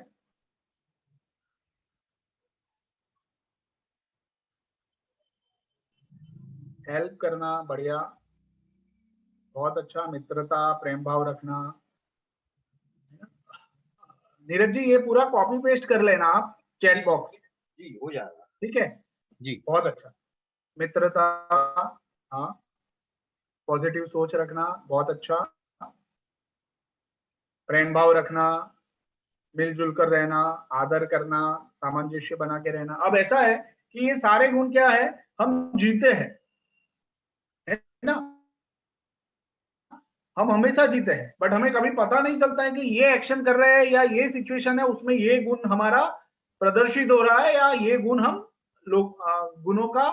हेल्प करना बढ़िया, बहुत अच्छा। मित्रता, प्रेम भाव रखना। नीरज जी, ये पूरा कॉपी पेस्ट कर लेना आप चैट बॉक्स। जी हो जाएगा। ठीक है जी बहुत अच्छा। मित्रता, हाँ, पॉजिटिव सोच रखना, बहुत अच्छा। प्रेम भाव रखना, मिलजुल कर रहना, आदर करना, सामंजस्य बना के रहना। अब ऐसा है कि ये सारे गुण क्या है, हम जीते हैं, है ना, हम हमेशा जीते हैं, बट हमें कभी पता नहीं चलता है कि ये एक्शन कर रहे हैं या ये सिचुएशन है उसमें ये गुण हमारा प्रदर्शित हो रहा है या ये गुण हम लोग गुणों का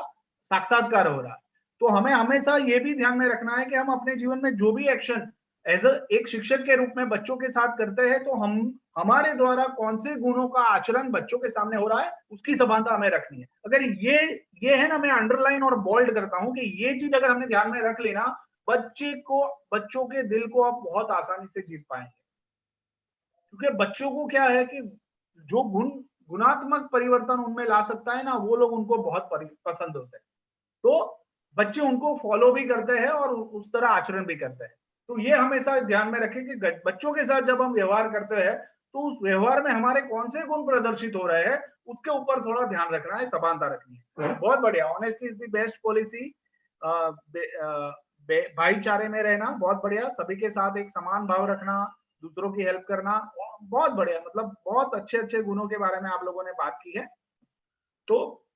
साक्षात्कार हो रहा है। तो हमें हमेशा ये भी ध्यान में रखना है कि हम अपने जीवन में जो भी एक्शन एज एक शिक्षक के रूप में बच्चों के साथ करते हैं, तो हम हमारे द्वारा कौन से गुणों का आचरण बच्चों के सामने हो रहा है उसकी समानता हमें रखनी है। अगर ये है ना, मैं अंडरलाइन और बोल्ड करता हूं कि ये चीज अगर हमने ध्यान में रख लेना, बच्चों के दिल को आप बहुत आसानी से जीत पाएंगे। क्योंकि बच्चों को क्या है कि जो गुणात्मक परिवर्तन उनमें ला सकता है ना, वो लोग उनको बहुत पसंद होते हैं। तो बच्चे उनको फॉलो भी करते हैं और उस तरह आचरण भी करते हैं। तो ये हमेशा ध्यान में रखें कि बच्चों के साथ जब हम व्यवहार करते हैं तो उस व्यवहार में हमारे कौन से गुण प्रदर्शित हो रहे हैं उसके ऊपर थोड़ा ध्यान रखना है, समानता रखनी है। बहुत बढ़िया। Honesty is the best policy. भाईचारे में रहना, बहुत बढ़िया। सभी के साथ एक समान भाव रखना, दूसरों की हेल्प करना, बहुत बढ़िया। मतलब बहुत अच्छे अच्छे गुणों के बारे में आप लोगों ने बात की है। तो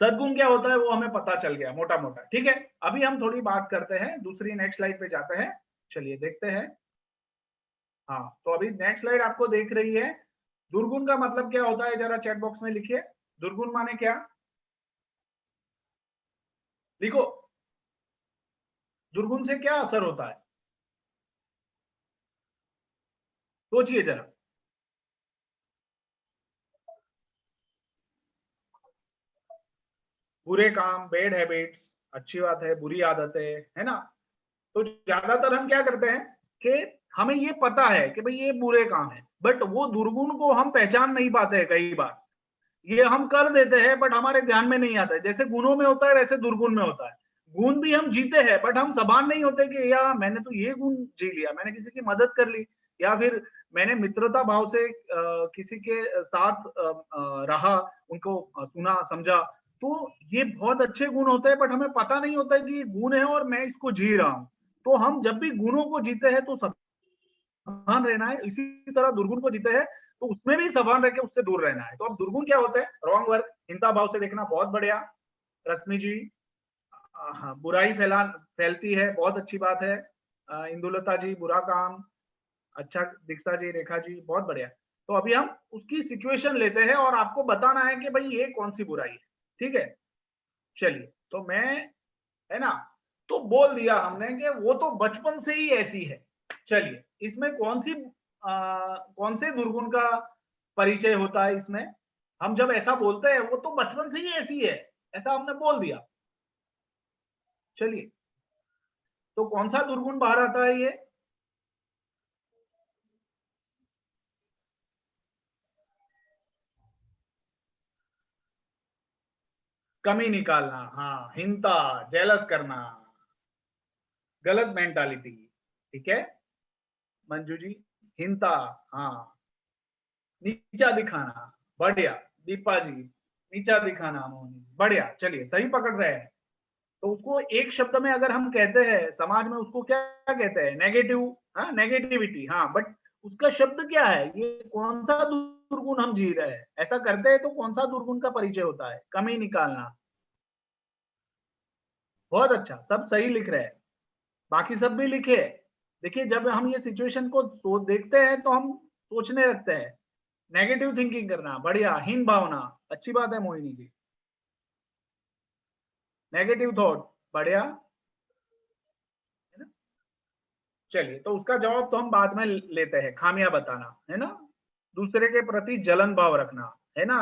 सद्गुण क्या होता है वो हमें पता चल गया मोटा मोटा। ठीक है, अभी हम थोड़ी बात करते हैं, दूसरी नेक्स्ट स्लाइड पे जाते हैं। चलिए देखते हैं। हाँ, तो अभी नेक्स्ट स्लाइड आपको देख रही है। दुर्गुण का मतलब क्या होता है, जरा चैट बॉक्स में लिखिए। दुर्गुण माने क्या, लिखो। दुर्गुण से क्या असर होता है, सोचिए जरा। बुरे काम, बैड हैबिट्स, अच्छी बात है, बुरी आदतें, है ना। तो ज्यादातर हम क्या करते हैं कि हमें ये पता है कि भाई ये बुरे काम है, बट वो दुर्गुण को हम पहचान नहीं पाते हैं। कई बार ये हम कर देते हैं बट हमारे ध्यान में नहीं आता है। जैसे गुणों में होता है वैसे दुर्गुण में होता है। गुण भी हम जीते हैं बट हम सभान नहीं होते कि या मैंने तो ये गुण जी लिया, मैंने किसी की मदद कर ली, या फिर मैंने मित्रता भाव से किसी के साथ रहा, उनको सुना समझा। तो ये बहुत अच्छे गुण होते हैं बट हमें पता नहीं होता है कि ये गुण है और मैं इसको जी रहा हूँ। तो हम जब भी गुणों को जीते हैं तो सावधान रहना है, इसी तरह दुर्गुण को जीते हैं तो उसमें भी सावधान रह के उससे दूर रहना है। तो अब दुर्गुण क्या होता है, रॉन्ग वर्क, हिंसा भाव से देखना, बहुत बढ़िया रश्मि जी। हाँ, बुराई फैलती है, बहुत अच्छी बात है। इंदुलता जी, बुरा काम, अच्छा। दीक्षा जी, रेखा जी, बहुत बढ़िया। तो अभी हम उसकी सिचुएशन लेते हैं और आपको बताना है कि भाई ये कौन सी बुराई है। ठीक है, चलिए। तो मैं, है ना, तो बोल दिया हमने कि वो तो बचपन से ही ऐसी है। चलिए, इसमें कौन से दुर्गुण का परिचय होता है इसमें। हम जब ऐसा बोलते हैं वो तो बचपन से ही ऐसी है, ऐसा हमने बोल दिया। चलिए, तो कौन सा दुर्गुण बाहर आता है ये, कमी निकालना, हाँ, हिंता, जेलस करना, गलत मेंटालिटी। ठीक है मंजू जी, हिंता, हाँ, नीचा दिखाना, बढ़िया। दीपा जी, नीचा दिखाना, मोहनी जी, बढ़िया। चलिए, सही पकड़ रहे हैं। तो उसको एक शब्द में अगर हम कहते हैं समाज में, उसको क्या कहते हैं, नेगेटिव, हाँ, नेगेटिविटी। हाँ, बट उसका शब्द क्या है, ये कौन सा दुर्गुण हम जी रहे हैं, ऐसा करते हैं तो कौन सा दुर्गुण का परिचय होता है, कमी निकालना। बहुत अच्छा, सब सही लिख रहे हैं, बाकी सब भी लिखे। देखिए, जब हम ये सिचुएशन को देखते हैं तो हम सोचने लगते हैं, नेगेटिव थिंकिंग करना, बढ़िया। हीन भावना, अच्छी बात है मोहिनी जी। नेगेटिव थॉट, बढ़िया। चलिए, तो उसका जवाब तो हम बाद में लेते हैं। खामियां बताना है ना, दूसरे के प्रति जलन भाव रखना है ना,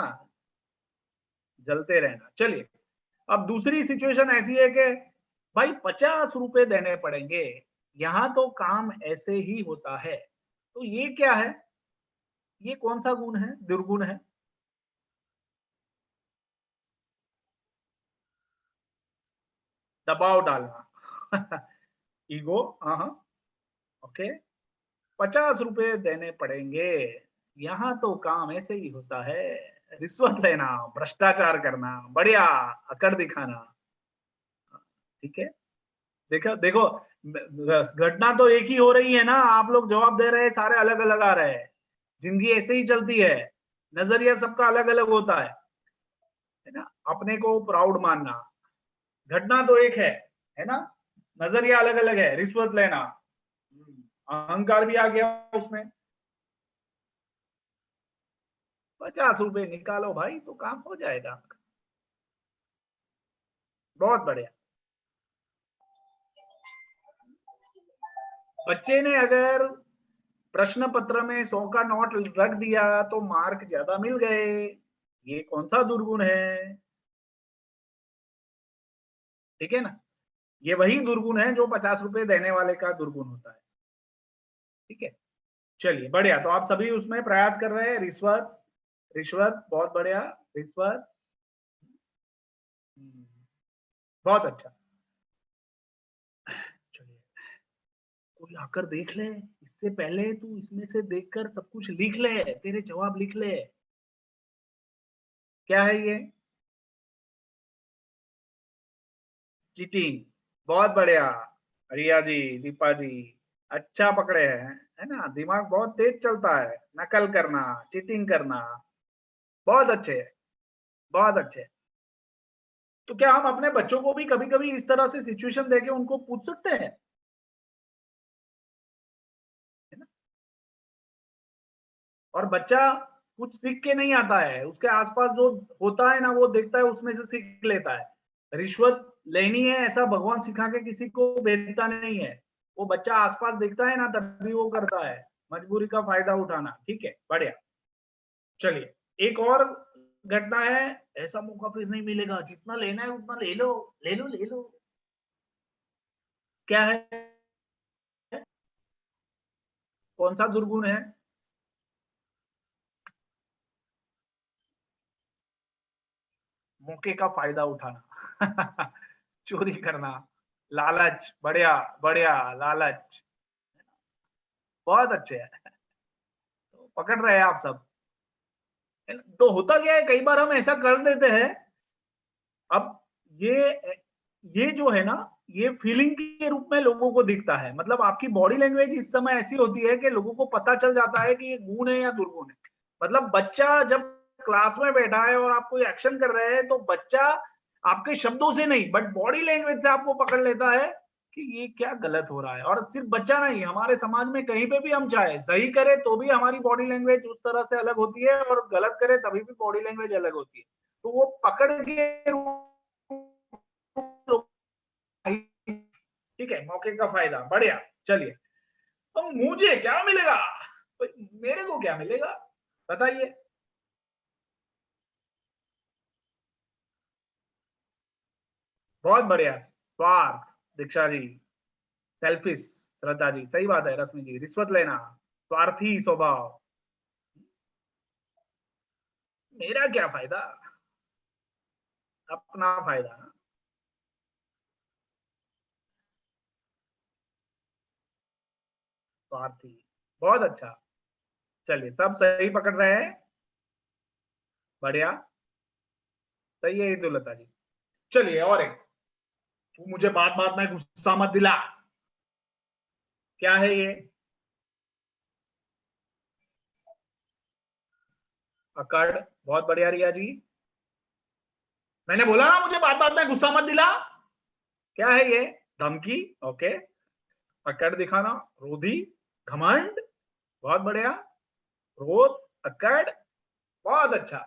जलते रहना। चलिए, अब दूसरी सिचुएशन ऐसी है कि भाई 50 रुपए देने पड़ेंगे, यहां तो काम ऐसे ही होता है। तो ये क्या है, ये कौन सा गुण है, दुर्गुण है? दबाव डालना ईगो, हाँ, ओके। 50 रुपए देने पड़ेंगे, यहाँ तो काम ऐसे ही होता है। रिश्वत लेना, भ्रष्टाचार करना, बढ़िया, अकड़ दिखाना। ठीक है, देखो देखो, घटना तो एक ही हो रही है ना, आप लोग जवाब दे रहे हैं, सारे अलग अलग आ रहे हैं। जिंदगी ऐसे ही चलती है, नजरिया सबका अलग अलग होता है ना। अपने को प्राउड मानना, घटना तो एक है ना, नजरिया अलग अलग है। रिश्वत लेना, अहंकार भी आ गया उसमें। 50 रुपए निकालो भाई तो काम हो जाएगा। बहुत बढ़िया। बच्चे ने अगर प्रश्न पत्र में 100 का नोट रख दिया तो मार्क ज्यादा मिल गए, ये कौन सा दुर्गुण है? ठीक है ना, ये वही दुर्गुण है जो 50 रुपए देने वाले का दुर्गुण होता है। ठीक है, चलिए बढ़िया। तो आप सभी उसमें प्रयास कर रहे हैं, रिश्वत, रिश्वत, बहुत बढ़िया, रिश्वत, बहुत अच्छा। चलिए, कोई आकर देख ले, इससे पहले तू इसमें से देखकर सब कुछ लिख ले, तेरे जवाब लिख ले। क्या है ये? चीटिंग, बहुत बढ़िया। रिया जी, दीपा जी, अच्छा पकड़े हैं, है ना, दिमाग बहुत तेज चलता है। नकल करना, चीटिंग करना, बहुत अच्छे, बहुत अच्छे। तो क्या हम अपने बच्चों को भी कभी कभी इस तरह से सिचुएशन देके उनको पूछ सकते हैं, है ना? और बच्चा कुछ सीख के नहीं आता है, उसके आसपास जो होता है ना वो देखता है, उसमें से सीख लेता है। रिश्वत लेनी है ऐसा भगवान सिखा के किसी को भेजता नहीं है, वो बच्चा आसपास देखता है ना तभी वो करता है, मजबूरी का फायदा उठाना। ठीक है, बढ़िया। चलिए, एक और घटना है, ऐसा मौका फिर नहीं मिलेगा, जितना लेना है उतना ले लो, ले लो, ले लो। क्या है, कौन सा दुर्गुण है? मौके का फायदा उठाना चोरी करना, लालच, बढ़िया बढ़िया, लालच, बहुत अच्छे है। तो पकड़ रहे हैं आप सब। तो होता क्या है, कई बार हम ऐसा कर देते हैं। अब ये जो है ना, ये फीलिंग के रूप में लोगों को दिखता है, मतलब आपकी बॉडी लैंग्वेज इस समय ऐसी होती है कि लोगों को पता चल जाता है कि ये गुण है या दुर्गुण है। मतलब बच्चा जब क्लास में बैठा है और आप कोई एक्शन कर रहे हैं तो बच्चा आपके शब्दों से नहीं बट बॉडी लैंग्वेज से आपको पकड़ लेता है कि ये क्या गलत हो रहा है। और सिर्फ बच्चा नहीं, हमारे समाज में कहीं पे भी हम चाहे सही करें तो भी हमारी बॉडी लैंग्वेज उस तरह से अलग होती है, और गलत करें तभी भी बॉडी लैंग्वेज अलग होती है। तो वो पकड़ के, ठीक है, मौके का फायदा, बढ़िया। चलिए, तो मुझे क्या मिलेगा, तो मेरे को क्या मिलेगा बताइए? बहुत बढ़िया, स्वार्थ, दीक्षा जी, सेल्फिश, श्रद्धा जी, सही बात है, रश्मि जी, रिश्वत लेना, स्वार्थी स्वभाव, मेरा क्या फायदा, अपना फायदा ना। स्वार्थी, बहुत अच्छा। चलिए, सब सही पकड़ रहे हैं, बढ़िया, सही है दुलता जी। चलिए, और एक, तू मुझे बात बात में गुस्सा मत दिला, क्या है ये? अकड़, बहुत बढ़िया रिया जी, मैंने बोला ना मुझे बात बात में गुस्सा मत दिला। क्या है ये? धमकी, ओके। अकड़ दिखाना, क्रोधी, घमंड, बहुत बढ़िया, क्रोध, अकड़, बहुत अच्छा।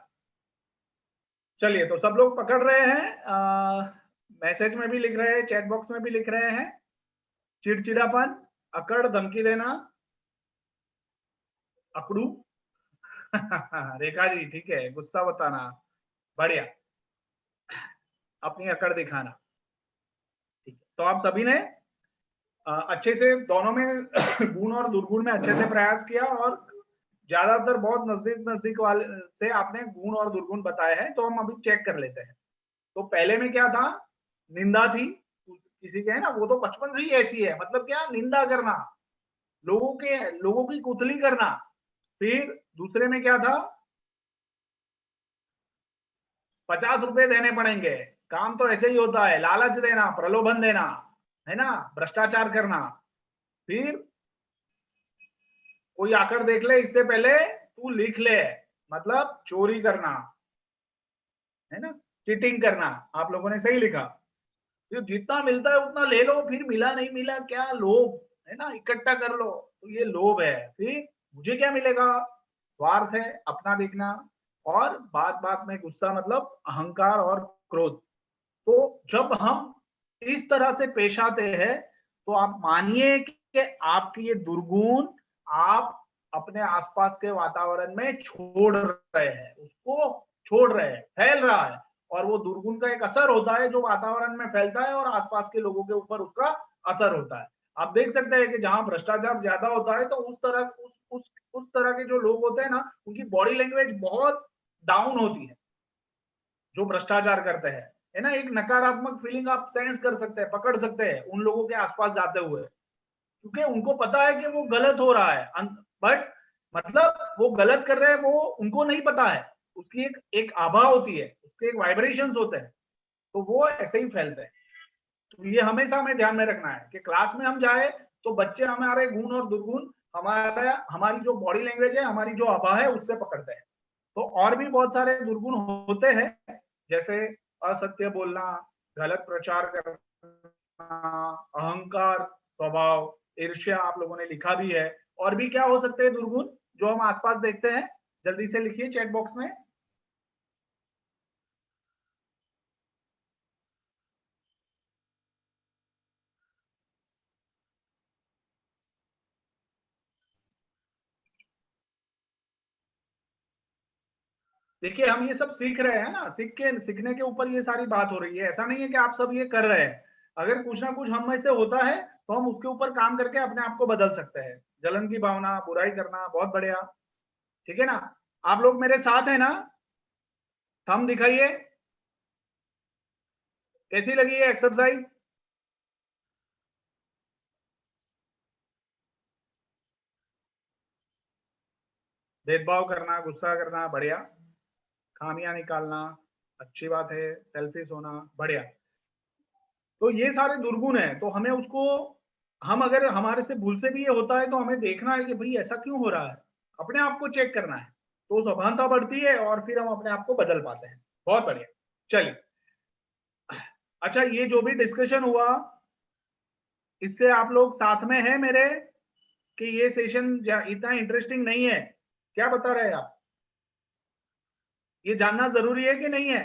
चलिए, तो सब लोग पकड़ रहे हैं, मैसेज में भी लिख रहे हैं, चैट बॉक्स में भी लिख रहे हैं। चिड़चिड़ापन, अकड़, धमकी देना, अकड़ू। रेखा जी ठीक है, गुस्सा बताना, बढ़िया, अपनी अकड़ दिखाना। ठीक है, तो आप सभी ने अच्छे से दोनों में गुण और दुर्गुण में अच्छे से प्रयास किया और ज्यादातर बहुत नजदीक वाले से आपने गुण और दुर्गुण बताए हैं। तो हम अभी चेक कर लेते हैं। तो पहले में क्या था, निंदा थी, किसी के है ना, वो तो बचपन से ही ऐसी है, मतलब क्या, निंदा करना, लोगों की कुतली करना। फिर दूसरे में क्या था, 50 रुपए देने पड़ेंगे, काम तो ऐसे ही होता है, लालच देना, प्रलोभन देना, है ना, भ्रष्टाचार करना। फिर कोई आकर देख ले इससे पहले तू लिख ले, मतलब चोरी करना, है ना, चीटिंग करना। आप लोगों ने सही लिखा। फिर जितना मिलता है उतना ले लो, फिर मिला नहीं मिला क्या, लोभ, है ना, इकट्ठा कर लो, तो ये लोभ है। फिर मुझे क्या मिलेगा, स्वार्थ है, अपना देखना। और बात बात में गुस्सा, मतलब अहंकार और क्रोध। तो जब हम इस तरह से पेश आते हैं तो आप मानिए कि आपकी ये दुर्गुण आप अपने आसपास के वातावरण में छोड़ रहे हैं, उसको छोड़ रहे हैं, फैल रहा है। और वो दुर्गुण का एक असर होता है जो वातावरण में फैलता है और आसपास के लोगों के ऊपर उसका असर होता है। आप देख सकते हैं कि जहां भ्रष्टाचार ज्यादा होता है तो उस तरह के जो लोग होते हैं ना, उनकी बॉडी लैंग्वेज बहुत डाउन होती है, जो भ्रष्टाचार करते हैं, है ना। एक नकारात्मक फीलिंग आप सेंस कर सकते हैं, पकड़ सकते हैं उन लोगों के आसपास जाते हुए, क्योंकि उनको पता है कि वो गलत हो रहा है, बट मतलब वो गलत कर रहे हैं, वो उनको नहीं पता है, उसकी एक आभा होती है, उसके एक वाइब्रेशंस होते हैं, तो वो ऐसे ही फैलते हैं। तो ये हमेशा हमें ध्यान में रखना है कि क्लास में हम जाए तो बच्चे हमारे गुण और दुर्गुण हमारी जो बॉडी लैंग्वेज है, हमारी जो आभा है, उससे पकड़ते हैं। तो और भी बहुत सारे दुर्गुण होते हैं, जैसे असत्य बोलना, गलत प्रचार करना, अहंकार स्वभाव, ईर्ष्या, आप लोगों ने लिखा भी है। और भी क्या हो सकते हैं दुर्गुण जो हम आसपास देखते हैं, जल्दी से लिखिए चैट बॉक्स में। देखिए हम ये सब सीख रहे हैं ना, सीखने के ऊपर ये सारी बात हो रही है। ऐसा नहीं है कि आप सब ये कर रहे हैं, अगर कुछ ना कुछ हम में से होता है तो हम उसके ऊपर काम करके अपने आप को बदल सकते हैं। जलन की भावना, बुराई करना, बहुत बढ़िया, ठीक है ना। आप लोग मेरे साथ है ना, थंब दिखाइए, कैसी लगी ये एक्सरसाइज। भेदभाव करना, गुस्सा करना, बढ़िया, खामियां निकालना, अच्छी बात है, सेल्फिश होना, बढ़िया। तो ये सारे दुर्गुण है, तो हमें उसको, हम अगर हमारे से भूल से भी ये होता है तो हमें देखना है कि भाई ऐसा क्यों हो रहा है, अपने आप को चेक करना है, तो सभानता बढ़ती है और फिर हम अपने आप को बदल पाते हैं। बहुत बढ़िया, चलिए। अच्छा, ये जो भी डिस्कशन हुआ, इससे आप लोग साथ में हैं मेरे कि ये सेशन इतना इंटरेस्टिंग नहीं है, क्या बता रहे हैं आप, ये जानना जरूरी है कि नहीं है।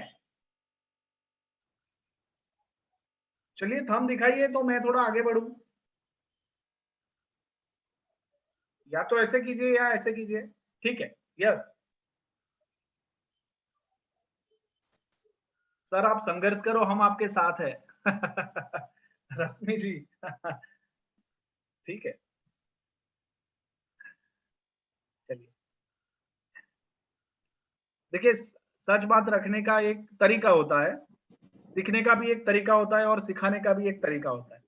चलिए थंब दिखाइए तो मैं थोड़ा आगे बढ़ूं, या तो ऐसे कीजिए या ऐसे कीजिए, ठीक है, यस। सर आप संघर्ष करो, हम आपके साथ है। रश्मि जी। ठीक है, चलिए। देखिए सच बात रखने का एक तरीका होता है, सीखने का भी एक तरीका होता है और सिखाने का भी एक तरीका होता है,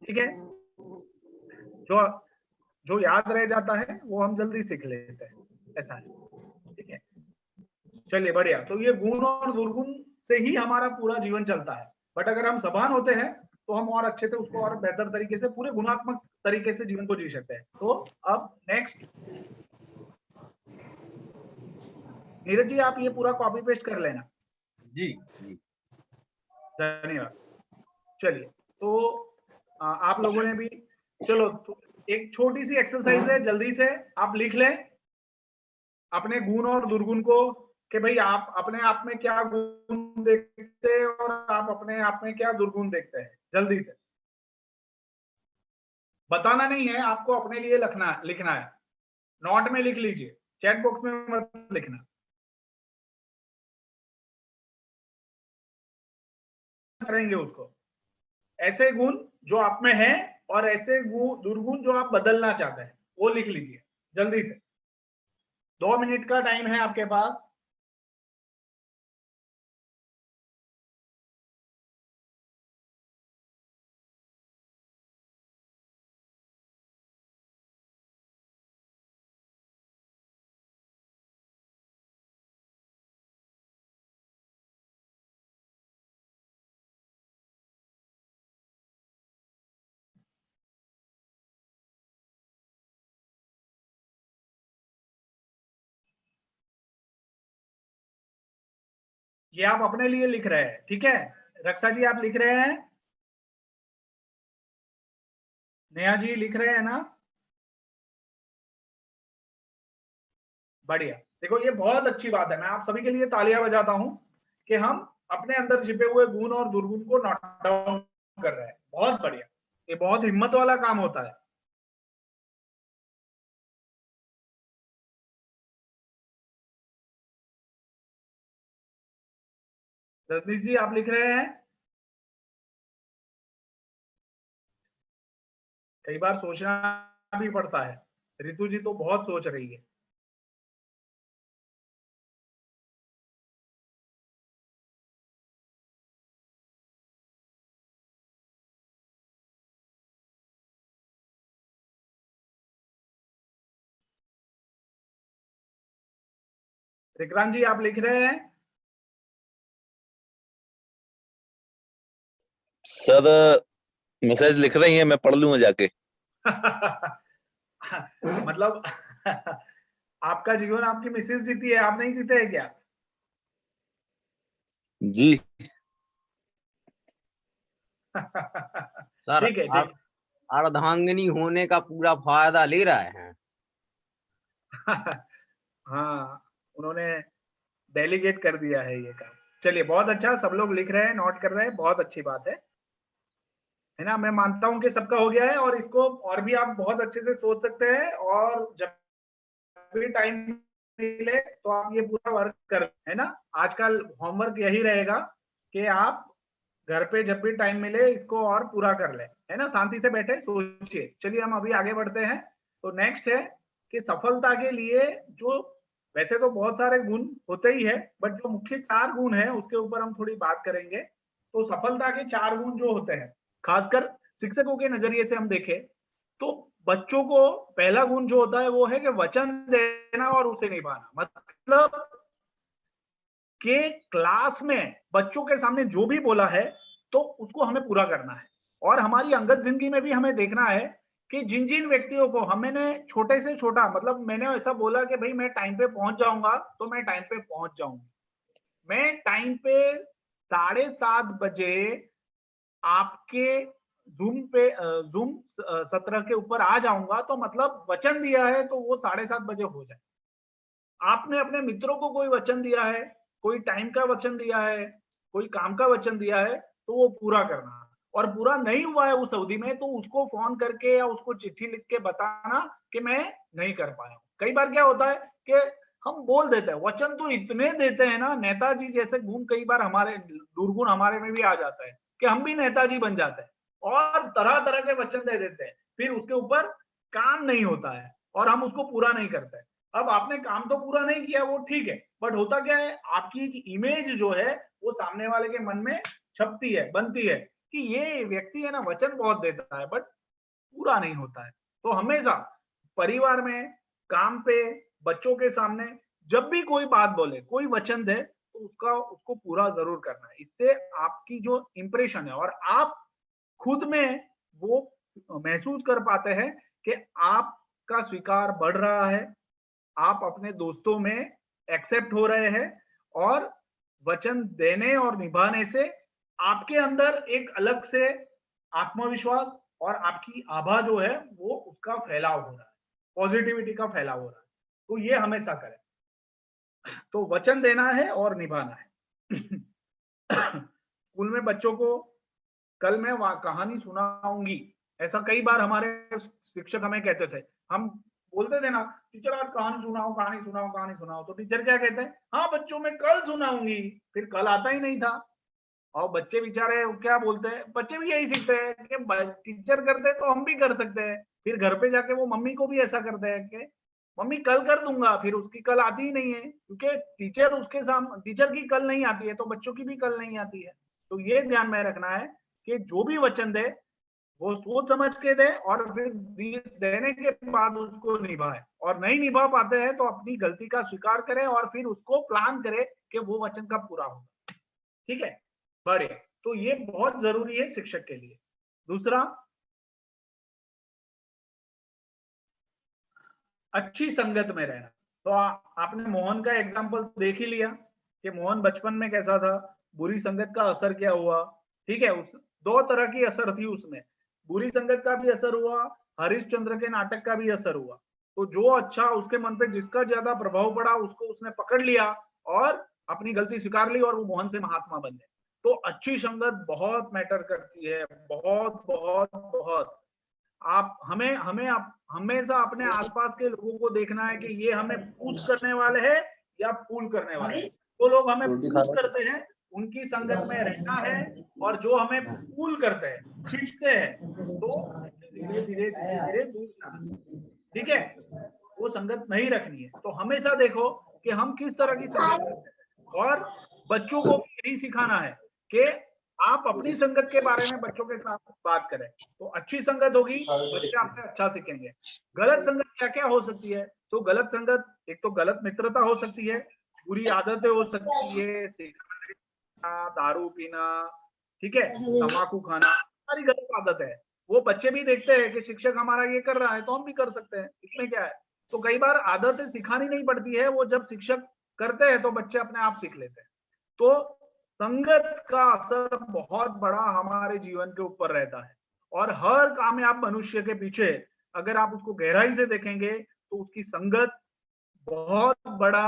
ठीक है। जो जो याद रह जाता है वो हम जल्दी सीख लेते हैं, ऐसा है, ठीक है। चलिए बढ़िया, तो ये गुण और दुर्गुण से ही हमारा पूरा जीवन चलता है, बट अगर हम सभान होते हैं तो हम और अच्छे से उसको और बेहतर तरीके से, पूरे गुणात्मक तरीके से जीवन को जी सकते हैं। तो अब नेक्स्ट, नीरज जी आप ये पूरा कॉपी पेस्ट कर लेना। जी धन्यवाद। चलिए, तो आप लोगों ने भी, चलो तो एक छोटी सी एक्सरसाइज है, जल्दी से आप लिख लें अपने गुण और दुर्गुण को, कि भाई आप अपने आप में क्या गुण देखते हैं और आप अपने आप में क्या दुर्गुण देखते हैं, जल्दी से। बताना नहीं है, आपको अपने लिए लिखना है। नोट में लिख लीजिए, चैट बॉक्स में मत लिखना। करेंगे उसको, ऐसे गुण जो आप में है और ऐसे दुर्गुण जो आप बदलना चाहते हैं वो लिख लीजिए जल्दी से। 2 मिनट का टाइम है आपके पास। ये आप अपने लिए लिख रहे हैं, ठीक है। रक्षा जी आप लिख रहे हैं, नेहा जी लिख रहे हैं ना, बढ़िया। देखो ये बहुत अच्छी बात है, मैं आप सभी के लिए तालियां बजाता हूं कि हम अपने अंदर छिपे हुए गुण और दुर्गुण को नोट डाउन कर रहे हैं। बहुत बढ़िया, ये बहुत हिम्मत वाला काम होता है। रजनीश जी आप लिख रहे हैं, कई बार सोचना भी पड़ता है। रितु जी तो बहुत सोच रही है। विक्रांत जी आप लिख रहे हैं, सर मैसेज लिख रही हैं, मैं पढ़ लूंगा जाके। मतलब आपका जीवन आपकी मिसेज जीती है, आप नहीं जीते हैं क्या? जी सर ठीक है, ठीक अर्धांगिनी होने का पूरा फायदा ले रहे हैं। हाँ, उन्होंने डेलीगेट कर दिया है ये काम। चलिए बहुत अच्छा, सब लोग लिख रहे हैं, नोट कर रहे हैं, बहुत अच्छी बात है ना। मैं मानता हूं कि सबका हो गया है और इसको और भी आप बहुत अच्छे से सोच सकते हैं, और जब भी टाइम मिले तो आप ये पूरा वर्क कर, है ना। आजकल होमवर्क यही रहेगा कि आप घर पे जब भी टाइम मिले इसको और पूरा कर ले, है ना। शांति से बैठे सोचिए। चलिए हम अभी आगे बढ़ते हैं। तो नेक्स्ट है कि सफलता के लिए जो, वैसे तो बहुत सारे गुण होते ही है, बट जो मुख्य 4 गुण है उसके ऊपर हम थोड़ी बात करेंगे। तो सफलता के 4 गुण जो होते हैं, खासकर शिक्षकों के नजरिए से हम देखें तो बच्चों को पहला गुण जो होता है वो है कि वचन देना और उसे निभाना। मतलब कि क्लास में बच्चों के सामने जो भी बोला है तो उसको हमें पूरा करना है। और हमारी अंगत जिंदगी में भी हमें देखना है कि जिन जिन व्यक्तियों को हमने छोटे से छोटा, मतलब मैंने ऐसा बोला कि भाई मैं टाइम पे पहुंच जाऊंगा तो मैं टाइम पे पहुंच जाऊंगी, मैं टाइम पे 7:30 बजे आपके जूम सत्र के ऊपर आ जाऊंगा, तो मतलब वचन दिया है तो वो 7:30 बजे हो जाए। आपने अपने मित्रों को कोई वचन दिया है, कोई टाइम का वचन दिया है, कोई काम का वचन दिया है, तो वो पूरा करना। और पूरा नहीं हुआ है उस अवधि में तो उसको फोन करके या उसको चिट्ठी लिख के बताना कि मैं नहीं कर पाया। कई बार क्या होता है कि हम बोल देते हैं, वचन तो इतने देते हैं ना, नेताजी जैसे गुण कई बार हमारे, दुर्गुण हमारे में भी आ जाता है कि हम भी नेताजी बन जाते हैं और तरह तरह के वचन दे देते हैं, फिर उसके ऊपर काम नहीं होता है और हम उसको पूरा नहीं करते। अब आपने काम तो पूरा नहीं किया वो ठीक है, बट होता क्या है, आपकी एक इमेज जो है वो सामने वाले के मन में छपती है, बनती है कि ये व्यक्ति है ना वचन बहुत देता है बट पूरा नहीं होता है। तो हमेशा परिवार में, काम पे, बच्चों के सामने जब भी कोई बात बोले, कोई वचन दे तो उसको पूरा जरूर करना है। इससे आपकी जो इंप्रेशन है और आप खुद में वो महसूस कर पाते हैं कि आपका स्वीकार बढ़ रहा है, आप अपने दोस्तों में एक्सेप्ट हो रहे हैं, और वचन देने और निभाने से आपके अंदर एक अलग से आत्मविश्वास और आपकी आभा जो है वो उसका फैलाव हो रहा है, पॉजिटिविटी का फैलाव हो रहा है। तो ये हमेशा करें। तो वचन देना है और निभाना है। स्कूल में बच्चों को कल मैं कहानी सुनाऊंगी, ऐसा कई बार हमारे शिक्षक हमें कहते थे, हम बोलते थे ना टीचर आज कहानी सुनाओ कहानी सुनाओ कहानी सुनाओ, तो टीचर क्या कहते हैं, हाँ बच्चों मैं कल सुनाऊंगी, फिर कल आता ही नहीं था। और बच्चे बेचारे क्या बोलते हैं, बच्चे भी यही सीखते हैं कि टीचर करते हैं तो हम भी कर सकते हैं, फिर घर पे जाके वो मम्मी को भी ऐसा करते हैं कि मम्मी कल कर दूंगा, फिर उसकी कल आती ही नहीं है, क्योंकि टीचर उसके सामने, टीचर की कल नहीं आती है तो बच्चों की भी कल नहीं आती है। तो ये ध्यान में रखना है कि जो भी वचन दे वो सोच समझ के दे, और फिर देने के बाद उसको निभाए, और नहीं निभा पाते हैं तो अपनी गलती का स्वीकार करे और फिर उसको प्लान करे कि वो वचन कब पूरा होगा। ठीक है, बढ़िया। तो ये बहुत जरूरी है शिक्षक के लिए। दूसरा, अच्छी संगत में रहना। तो आपने मोहन का एग्जाम्पल देख ही लिया कि मोहन बचपन में कैसा था, बुरी संगत का असर क्या हुआ। ठीक है, उस दो तरह की असर थी उसमें, बुरी संगत का भी असर हुआ, हरिश्चंद्र के नाटक का भी असर हुआ। तो जो अच्छा उसके मन पे जिसका ज्यादा प्रभाव पड़ा उसको उसने पकड़ लिया और अपनी गलती स्वीकार ली और वो मोहन से महात्मा बन गए। तो अच्छी संगत बहुत मैटर करती है, बहुत बहुत बहुत। आप हमें हमें हमेशा अपने आसपास के लोगों को देखना है कि ये हमें पुश करने वाले हैं या पुल करने वाले हैं। जो लोग हमें पुश करते हैं उनकी संगत में रहना है, और जो हमें पुल करते हैं, खींचते हैं, तो धीरे धीरे धीरे धीरे दूर जाना। ठीक है, वो संगत नहीं रखनी है। तो हमेशा देखो कि हम किस तरह की संगत करते हैं, और बच्चों को भी यही सिखाना है कि आप अपनी संगत के बारे में बच्चों के साथ बात करें। तो अच्छी संगत होगी, बच्चे आपसे अच्छा सीखेंगे। गलत संगत क्या क्या हो सकती है, तो गलत संगत, एक तो गलत मित्रता हो सकती है, बुरी आदतें हो सकती है, सिगरेट पीना, दारू पीना, ठीक है, तम्बाकू खाना, सारी गलत आदत है। वो बच्चे भी देखते हैं कि शिक्षक हमारा ये कर रहा है तो हम भी कर सकते हैं, इसमें क्या है। तो कई बार आदतें सिखानी नहीं पड़ती है, वो जब शिक्षक करते हैं तो बच्चे अपने आप सीख लेते हैं। तो संगत का असर बहुत बड़ा हमारे जीवन के ऊपर रहता है, और हर कामयाब मनुष्य के पीछे अगर आप उसको गहराई से देखेंगे तो उसकी संगत बहुत बड़ा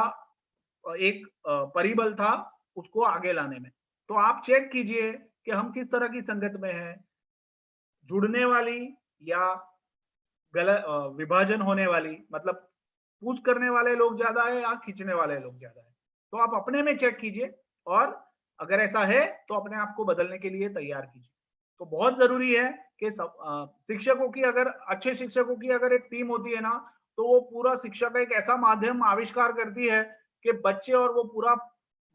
एक परिबल था उसको आगे लाने में। तो आप चेक कीजिए कि हम किस तरह की संगत में हैं, जुड़ने वाली या गलत विभाजन होने वाली, मतलब पुश करने वाले लोग ज्यादा है या खींचने वाले लोग ज्यादा है। तो आप अपने में चेक कीजिए, और अगर ऐसा है तो अपने आप को बदलने के लिए तैयार कीजिए। तो बहुत जरूरी है कि शिक्षकों की, अगर अच्छे शिक्षकों की अगर एक टीम होती है ना, तो वो पूरा शिक्षा का एक ऐसा माध्यम आविष्कार करती है कि बच्चे और वो पूरा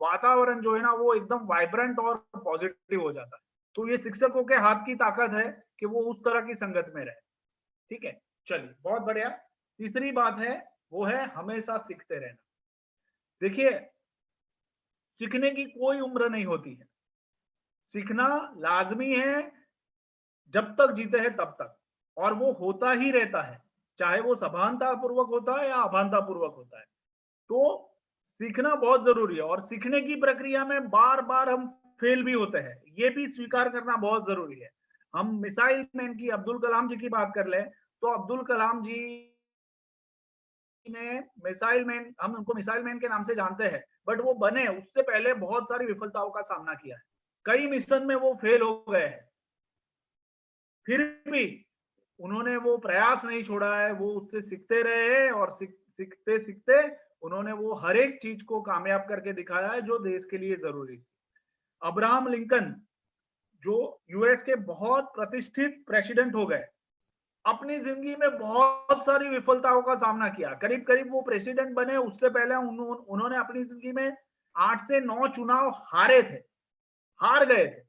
वातावरण जो है ना वो एकदम वाइब्रेंट और पॉजिटिव हो जाता है। तो ये शिक्षकों के हाथ की ताकत है कि वो उस तरह की संगत में रहे। ठीक है, चलिए बहुत बढ़िया। तीसरी बात है वो है हमेशा सीखते रहना। देखिए, सीखने की कोई उम्र नहीं होती है, सीखना लाजमी है जब तक जीते हैं तब तक, और वो होता ही रहता है, चाहे वो सभानता पूर्वक होता है या अभानता पूर्वक होता है। तो सीखना बहुत जरूरी है, और सीखने की प्रक्रिया में बार बार हम फेल भी होते हैं, ये भी स्वीकार करना बहुत जरूरी है। हम मिसाइल मैन की, अब्दुल कलाम जी की बात कर लें, तो अब्दुल कलाम जी ने मिसाइल मैन, हम उनको मिसाइल मैन के नाम से जानते हैं, बट वो बने उससे पहले बहुत सारी विफलताओं का सामना किया है, कई मिशन में वो फेल हो गए हैं, फिर भी उन्होंने वो प्रयास नहीं छोड़ा है, वो उससे सीखते रहे, और सीखते सीखते उन्होंने वो हर एक चीज को कामयाब करके दिखाया है जो देश के लिए जरूरी थी। अब्राहम लिंकन जो यूएस के बहुत प्रतिष्ठित प्रेसिडेंट हो गए, अपनी जिंदगी में बहुत सारी विफलताओं का सामना किया, करीब करीब वो प्रेसिडेंट बने उससे पहले उन्होंने अपनी जिंदगी में 8 से 9 चुनाव हारे थे, हार गए थे,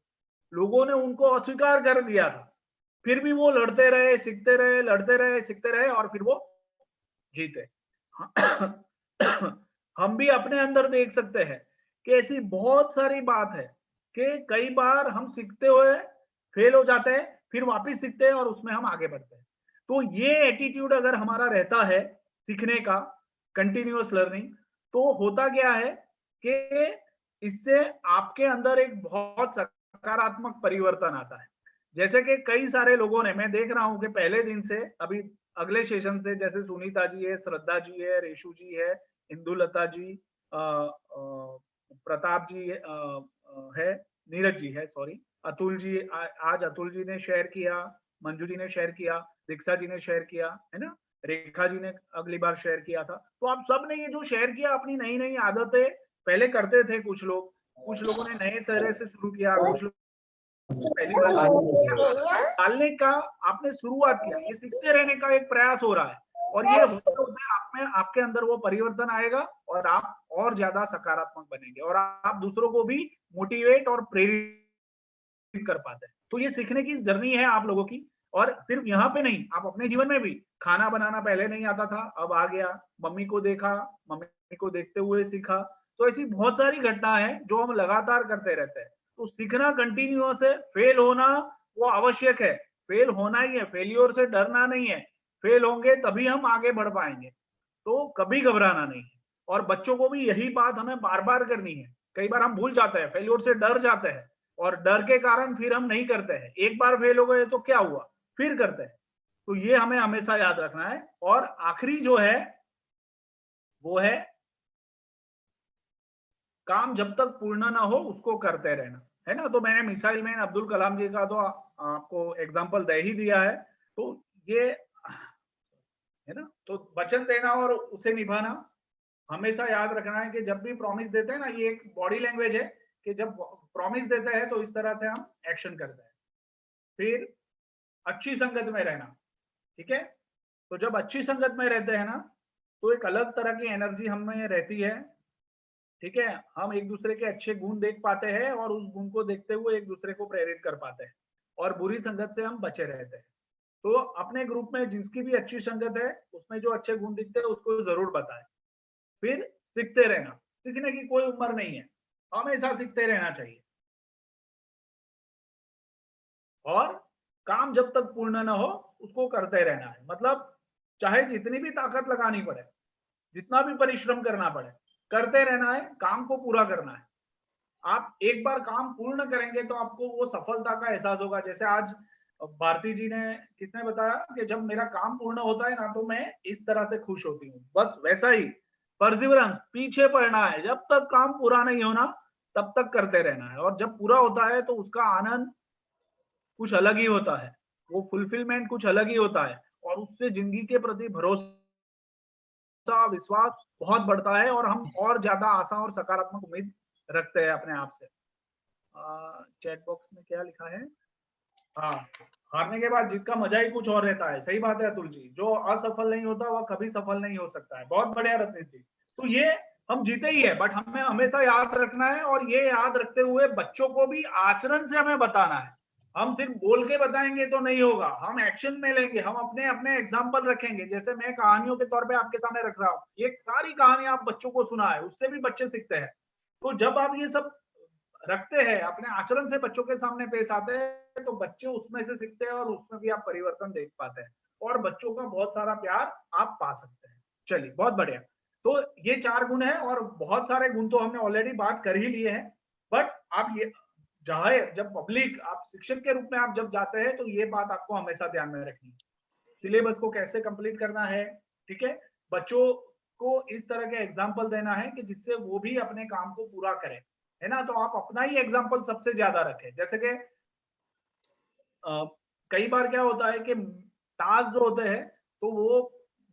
लोगों ने उनको अस्वीकार कर दिया था, फिर भी वो लड़ते रहे, सीखते रहे, लड़ते रहे, सीखते रहे, और फिर वो जीते। हम भी अपने अंदर देख सकते हैं कि ऐसी बहुत सारी बात है कि कई बार हम सीखते हुए फेल हो जाते हैं, फिर वापस सीखते हैं और उसमें हम आगे बढ़ते हैं। तो ये एटीट्यूड अगर हमारा रहता है सीखने का, कंटिन्यूअस लर्निंग, तो होता क्या है कि इससे आपके अंदर एक बहुत सकारात्मक परिवर्तन आता है। जैसे कि कई सारे लोगों ने, मैं देख रहा हूं कि पहले दिन से अभी अगले सेशन से, जैसे सुनीता जी है, श्रद्धा जी है, रेशु जी है, इंदुलता जी, प्रताप जी है, नीरज जी है, सॉरी, अतुल जी, आज अतुल जी ने शेयर किया, मंजू जी ने शेयर किया, दीक्षा जी ने शेयर किया, है ना, रेखा जी ने अगली बार शेयर किया था। तो आप सब ने ये जो शेयर किया अपनी नई नई आदतें पहले करते थे, कुछ लोगों ने नए सिरे से शुरू किया, कुछ लोग पहली बार डालने का आपने शुरुआत किया। ये सीखते रहने का एक प्रयास हो रहा है और ये होते होते आप में आपके अंदर वो परिवर्तन आएगा और आप और ज्यादा सकारात्मक बनेंगे और आप दूसरों को भी मोटिवेट और प्रेरित कर पाते हैं। तो ये सीखने की जर्नी है आप लोगों की। और सिर्फ यहाँ पे नहीं, आप अपने जीवन में भी, खाना बनाना पहले नहीं आता था, अब आ गया, मम्मी को देखा, मम्मी को देखते हुए सीखा। तो ऐसी बहुत सारी घटना है जो हम लगातार करते रहते हैं। तो सीखना कंटिन्यूअस है, फेल होना वो आवश्यक है, फेल होना ही है, फेलियर से डरना नहीं है, फेल होंगे तभी हम आगे बढ़ पाएंगे। तो कभी घबराना नहीं है और बच्चों को भी यही बात हमें बार बार करनी है। कई बार हम भूल जाते हैं, फेलियर से डर जाते हैं और डर के कारण फिर हम नहीं करते हैं। एक बार फेल हो गए तो क्या हुआ, फिर करते हैं। तो ये हमें हमेशा याद रखना है। और आखिरी जो है वो है काम जब तक पूर्ण ना हो उसको करते रहना, है ना। तो मैंने मिसाइल मैन अब्दुल कलाम जी का तो आपको एग्जांपल दे ही दिया है। तो ये है ना, तो वचन देना और उसे निभाना हमेशा याद रखना है कि जब भी प्रॉमिस देते हैं ना, ये एक बॉडी लैंग्वेज है कि जब प्रॉमिस देते हैं तो इस तरह से हम एक्शन करते हैं। फिर अच्छी संगत में रहना, ठीक है। तो जब अच्छी संगत में रहते हैं ना तो एक अलग तरह की एनर्जी हमें रहती है, ठीक है। हम एक दूसरे के अच्छे गुण देख पाते हैं और उस गुण को देखते हुए एक दूसरे को प्रेरित कर पाते हैं और बुरी संगत से हम बचे रहते हैं। तो अपने ग्रुप में जिसकी भी अच्छी संगत है उसमें जो अच्छे गुण दिखते हैं उसको जरूर बताएं। फिर सीखते रहना, सीखने की कोई उम्र नहीं है, हमेशा सीखते रहना चाहिए। और काम जब तक पूर्ण ना हो उसको करते रहना है, मतलब चाहे जितनी भी ताकत लगानी पड़े, जितना भी परिश्रम करना पड़े, करते रहना है, काम को पूरा करना है। आप एक बार काम पूर्ण करेंगे तो आपको वो सफलता का एहसास होगा। जैसे आज भारती जी ने किसने बताया कि जब मेरा काम पूर्ण होता है ना तो मैं इस तरह से खुश होती हूँ। बस वैसा ही परसिवरेंस, पीछे पड़ना है, जब तक काम पूरा नहीं होना तब तक करते रहना है और जब पूरा होता है तो उसका आनंद कुछ अलग ही होता है, वो फुलफिलमेंट कुछ अलग ही होता है और उससे जिंदगी के प्रति भरोसा, विश्वास बहुत बढ़ता है और हम और ज्यादा आशा और सकारात्मक उम्मीद रखते हैं अपने आप से। चैट बॉक्स में क्या लिखा है? हाँ, हारने के बाद जीत का मजा ही कुछ और रहता है। सही बात है अतुल जी, जो असफल नहीं होता वह कभी सफल नहीं हो सकता है। बहुत बढ़िया रत्नेश जी। तो ये हम जीते ही है, बट हमें हमेशा याद रखना है और ये याद रखते हुए बच्चों को भी आचरण से हमें बताना है। हम सिर्फ बोल के बताएंगे तो नहीं होगा, हम एक्शन में लेंगे, हम अपने अपने एग्जाम्पल रखेंगे। जैसे मैं कहानियों के तौर पे आपके सामने रख रहा हूँ, ये सारी कहानी आप बच्चों को सुना है, उससे भी बच्चे सीखते हैं। तो जब आप ये सब रखते हैं, अपने आचरण से बच्चों के सामने पेश आते हैं, तो बच्चे उसमें से सीखते हैं और उसमें भी आप परिवर्तन देख पाते हैं और बच्चों का बहुत सारा प्यार आप पा सकते हैं। चलिए, बहुत बढ़िया। तो ये 4 गुण है और बहुत सारे गुण तो हमने ऑलरेडी बात कर ही लिए हैं, बट आप ये जब पब्लिक, आप शिक्षक के रूप में आप जब जाते हैं तो ये बात आपको हमेशा ध्यान में रखनी है। सिलेबस को कैसे कंप्लीट करना है, ठीक है। बच्चों को इस तरह के एग्जाम्पल देना है कि जिससे वो भी अपने काम को पूरा करें, है ना। तो आप अपना ही एग्जाम्पल सबसे ज्यादा रखें। जैसे कि कई बार क्या होता है कि टास्क जो होते हैं तो वो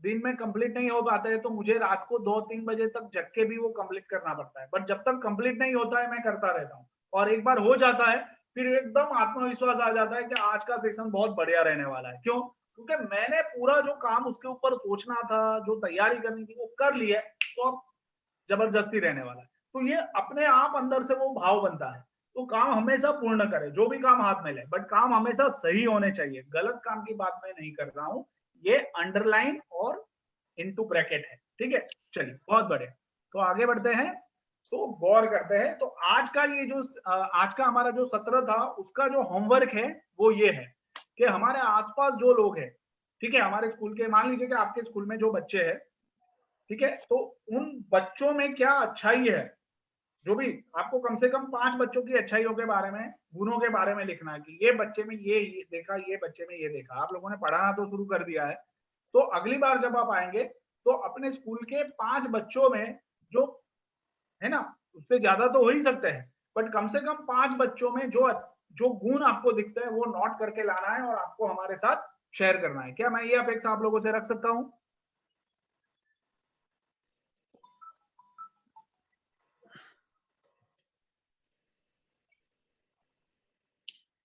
दिन में कंप्लीट नहीं हो पाते हैं, तो मुझे रात को 2-3 बजे तक जग के भी वो कंप्लीट करना पड़ता है। बट जब तक कंप्लीट नहीं होता है मैं करता रहता हूँ और एक बार हो जाता है फिर एकदम आत्मविश्वास आ जाता है कि आज का सेशन बहुत बढ़िया रहने वाला है। क्यों? क्योंकि मैंने पूरा जो काम उसके ऊपर सोचना था, जो तैयारी करनी थी, वो कर ली है, तो अब जबरदस्ती रहने वाला है। तो ये अपने आप अंदर से वो भाव बनता है। तो काम हमेशा पूर्ण करें, जो भी काम हाथ में ले, बट काम हमेशा सही होने चाहिए। गलत काम की बात मैं नहीं कर रहा हूँ, ये अंडरलाइन और इनटू ब्रैकेट है, ठीक है। चलिए, बहुत बढ़िया। तो आगे बढ़ते हैं, तो गौर करते हैं। तो आज का ये जो आज का हमारा जो सत्र था उसका जो होमवर्क है वो ये है कि हमारे आसपास जो लोग हैं, ठीक है, हमारे स्कूल के, मान लीजिए कि आपके स्कूल में जो बच्चे हैं, ठीक है, तो उन बच्चों में क्या अच्छाई है, जो भी आपको कम से कम 5 बच्चों की अच्छाइयों के बारे में, गुणों के बारे में लिखना है कि ये बच्चे में ये देखा, ये बच्चे में ये देखा। आप लोगों ने पढ़ाना तो शुरू कर दिया है, तो अगली बार जब आप आएंगे तो अपने स्कूल के 5 बच्चों में, जो है ना, उससे ज्यादा तो हो ही सकते हैं, बट कम से कम 5 बच्चों में जो जो गुण आपको दिखता है वो नोट करके लाना है और आपको हमारे साथ शेयर करना है। क्या मैं ये अपेक्षा आप लोगों से रख सकता हूं?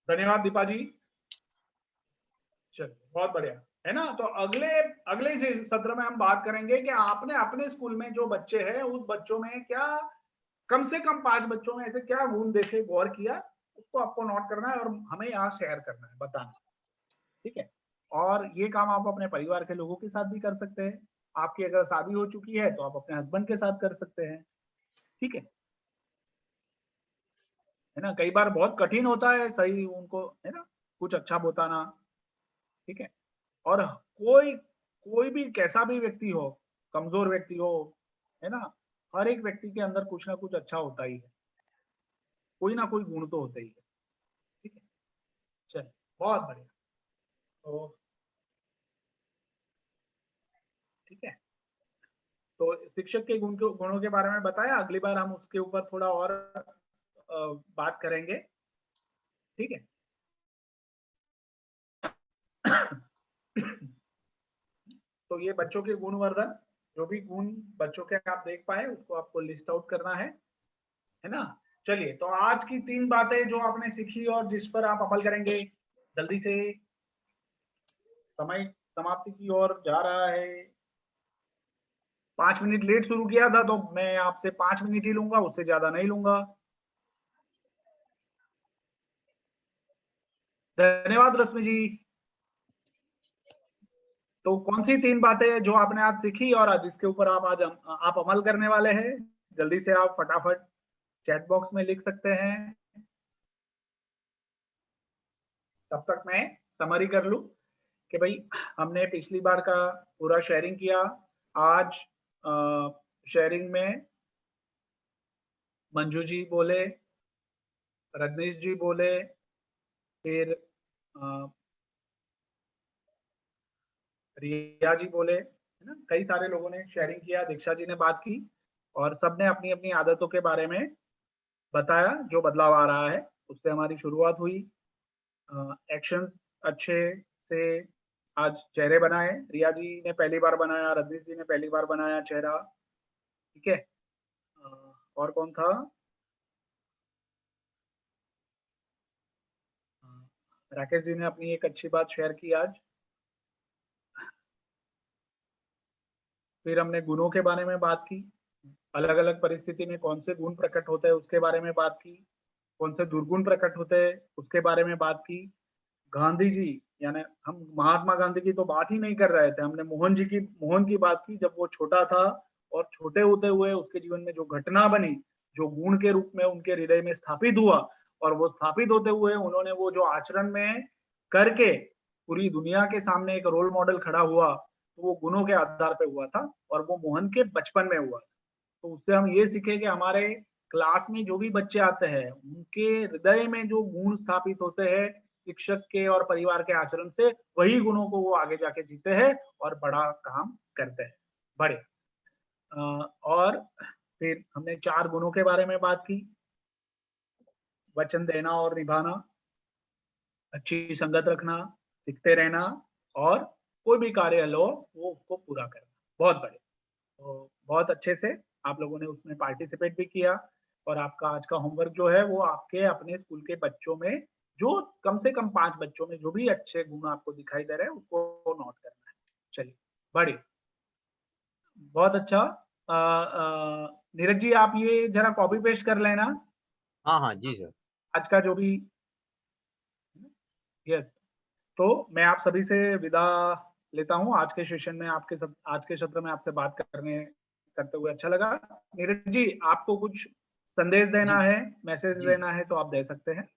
धन्यवाद दीपा जी। चलिए, बहुत बढ़िया है ना। तो अगले अगले सत्र में हम बात करेंगे कि आपने अपने स्कूल में जो बच्चे हैं उस बच्चों में क्या कम से कम 5 बच्चों में ऐसे क्या गुण देखे, गौर किया, उसको आपको नोट करना है और हमें यहाँ शेयर करना है, बताना, ठीक है। और ये काम आप अपने परिवार के लोगों के साथ भी कर सकते हैं। आपकी अगर शादी हो चुकी है तो आप अपने हस्बैंड के साथ कर सकते हैं, ठीक है ना। कई बार बहुत कठिन होता है सही उनको, है ना, कुछ अच्छा बताना, ठीक है। और कोई भी कैसा भी व्यक्ति हो, कमजोर व्यक्ति हो, है ना, हर एक व्यक्ति के अंदर कुछ ना कुछ अच्छा होता ही है, कोई ना कोई गुण तो होता ही है, ठीक है। चलिए, बहुत बढ़िया। तो ठीक है, तो शिक्षक के गुणों के बारे में बताया। अगली बार हम उसके ऊपर थोड़ा और बात करेंगे, ठीक है। तो ये बच्चों के गुणवर्धन, जो भी गुण बच्चों के आप देख पाए उसको आपको लिस्ट आउट करना है ना। चलिए, तो आज की 3 बातें जो आपने सीखी और जिस पर आप अमल करेंगे, जल्दी से, समय समाप्ति की ओर जा रहा है। 5 मिनट लेट शुरू किया था तो मैं आपसे 5 मिनट ही लूंगा, उससे ज्यादा नहीं लूंगा। धन्यवाद रश्मि जी। तो कौन सी 3 बातें जो आपने आज सीखी और आज जिसके ऊपर आज आप अमल करने वाले हैं, जल्दी से आप फटाफट चैट बॉक्स में लिख सकते हैं। तब तक मैं समरी कर लूं कि भाई हमने पिछली बार का पूरा शेयरिंग किया। आज शेयरिंग में मंजू जी बोले, रजनीश जी बोले, फिर रिया जी बोले, है ना, कई सारे लोगों ने शेयरिंग किया, दीक्षा जी ने बात की और सबने अपनी अपनी आदतों के बारे में बताया। जो बदलाव आ रहा है उससे हमारी शुरुआत हुई। एक्शंस अच्छे से आज चेहरे बनाए। रिया जी ने पहली बार बनाया, रजनीश जी ने पहली बार बनाया चेहरा, ठीक है। और कौन था? राकेश जी ने अपनी एक अच्छी बात शेयर की आज। फिर हमने गुणों के बारे में बात की, अलग अलग परिस्थिति में कौन से गुण प्रकट होते हैं उसके बारे में बात की, कौन से दुर्गुण प्रकट होते हैं उसके बारे में बात की। गांधी जी, यानी हम महात्मा गांधी की तो बात ही नहीं कर रहे थे, हमने मोहन की बात की। जब वो छोटा था और छोटे होते हुए उसके जीवन में जो घटना बनी, जो गुण के रूप में उनके हृदय में स्थापित हुआ, और वो स्थापित होते हुए उन्होंने वो जो आचरण में करके पूरी दुनिया के सामने एक रोल मॉडल खड़ा हुआ, तो वो गुणों के आधार पे हुआ था और वो मोहन के बचपन में हुआ। तो उससे हम ये सीखे कि हमारे क्लास में जो भी बच्चे आते हैं उनके हृदय में जो गुण स्थापित होते हैं शिक्षक के और परिवार के आचरण से, वही गुणों को वो आगे जाके जीते हैं और बड़ा काम करते हैं, बड़े। और फिर हमने 4 गुणों के बारे में बात की। वचन देना और निभाना, अच्छी संगत रखना, सीखते रहना और कोई भी कार्य लो वो उसको पूरा करना। बहुत बड़े, तो बहुत अच्छे से आप लोगों ने उसमें पार्टिसिपेट भी किया और आपका आज का होमवर्क जो है वो आपके अपने स्कूल के बच्चों में, जो कम से कम 5 बच्चों में जो भी अच्छे गुण आपको दिखाई दे रहे हैं उसको नोट करना है। चलिए, बड़ी बहुत अच्छा। नीरज जी, आप ये जरा कॉपी पेस्ट कर लेना। हाँ हाँ जी सर। आज का जो भी, यस। तो मैं आप सभी से विदा लेता हूं। आज के सेशन में आज के सत्र में आपसे बात करते हुए अच्छा लगा। नीरज जी, आपको कुछ संदेश देना है, मैसेज देना है तो आप दे सकते हैं।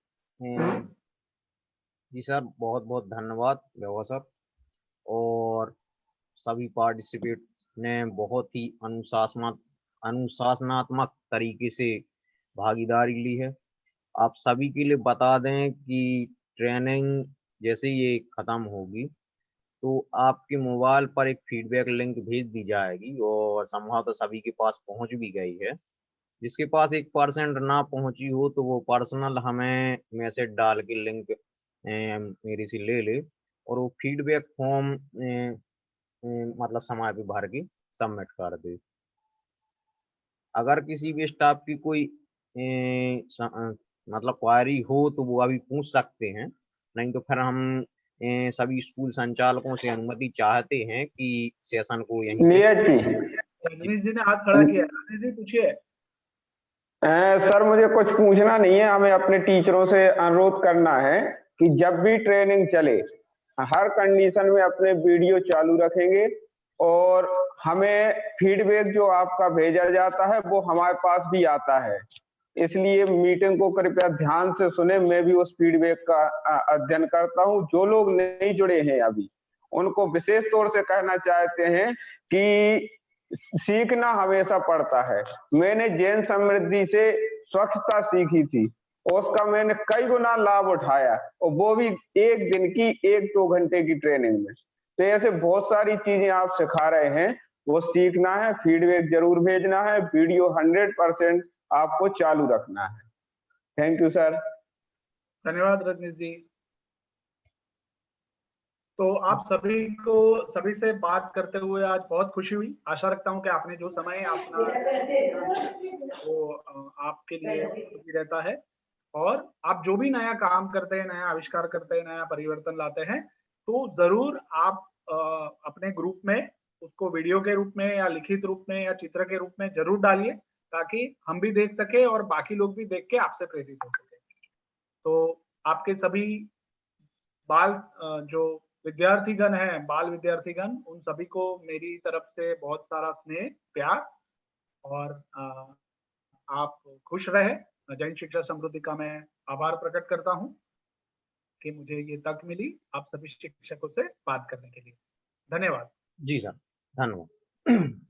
जी सर, बहुत बहुत धन्यवाद व्यवा सर, और सभी पार्टिसिपेट ने बहुत ही अनुशासनात्मक तरीके से भागीदारी ली है। आप सभी के लिए बता दें कि ट्रेनिंग जैसे ये खत्म होगी तो आपके मोबाइल पर एक फीडबैक लिंक भेज दी जाएगी और संभवतः सभी के पास पहुंच भी गई है। जिसके पास 1% ना पहुंची हो तो वो पर्सनल हमें मैसेज डाल के लिंक मेरे से ले ले और वो फीडबैक फॉर्म मतलब समय पे भर के सबमिट कर दे। अगर किसी भी स्टाफ की कोई मतलब क्वारी हो तो वो अभी पूछ सकते हैं, नहीं तो फिर हम सभी स्कूल संचालकों से अनुमति चाहते हैं कि सेशन को यहीं नीरज जी, रजनीश जी ने हाथ खड़ा किया है। रजनीश जी पूछिए। सर मुझे कुछ पूछना नहीं है, हमें अपने टीचरों से अनुरोध करना है कि जब भी ट्रेनिंग चले हर कंडीशन में अपने वीडियो चालू रखेंगे और हमें फीडबैक जो आपका भेजा जाता है वो हमारे पास भी आता है, इसलिए मीटिंग को कृपया ध्यान से सुने। मैं भी उस फीडबैक का अध्ययन करता हूं। जो लोग नहीं जुड़े हैं अभी उनको विशेष तौर से कहना चाहते हैं कि सीखना हमेशा पड़ता है। मैंने जैन समृद्धि से स्वच्छता सीखी थी, उसका मैंने कई गुना लाभ उठाया और वो भी एक दिन की 1-2 घंटे की ट्रेनिंग में। तो ऐसे बहुत सारी चीजें आप सिखा रहे हैं, वो सीखना है, फीडबैक जरूर भेजना है, वीडियो 100% आपको चालू रखना है। Thank you sir. धन्यवाद रजनीश जी। तो आप सभी से बात करते हुए आज बहुत खुशी हुई। आशा रखता हूं कि आपने जो समय अपना वो आपके लिए उपयोगी रहता है और आप जो भी नया काम करते हैं, नया आविष्कार करते हैं, नया परिवर्तन लाते हैं, तो जरूर आप अपने ग्रुप में उसको वीडियो के रूप में या लिखित रूप में या चित्र के रूप में जरूर डालिए, ताकि हम भी देख सके और बाकी लोग भी देख के आपसे प्रेरित हो सके। तो आपके सभी बाल जो विद्यार्थीगण हैं, बाल विद्यार्थीगण, उन सभी को मेरी तरफ से बहुत सारा स्नेह, प्यार और आप खुश रहे। जैन शिक्षा समृद्धि का मैं आभार प्रकट करता हूं कि मुझे ये तक मिली आप सभी शिक्षकों से बात करने के लिए। धन्यवाद। जी सर, धन्यवाद।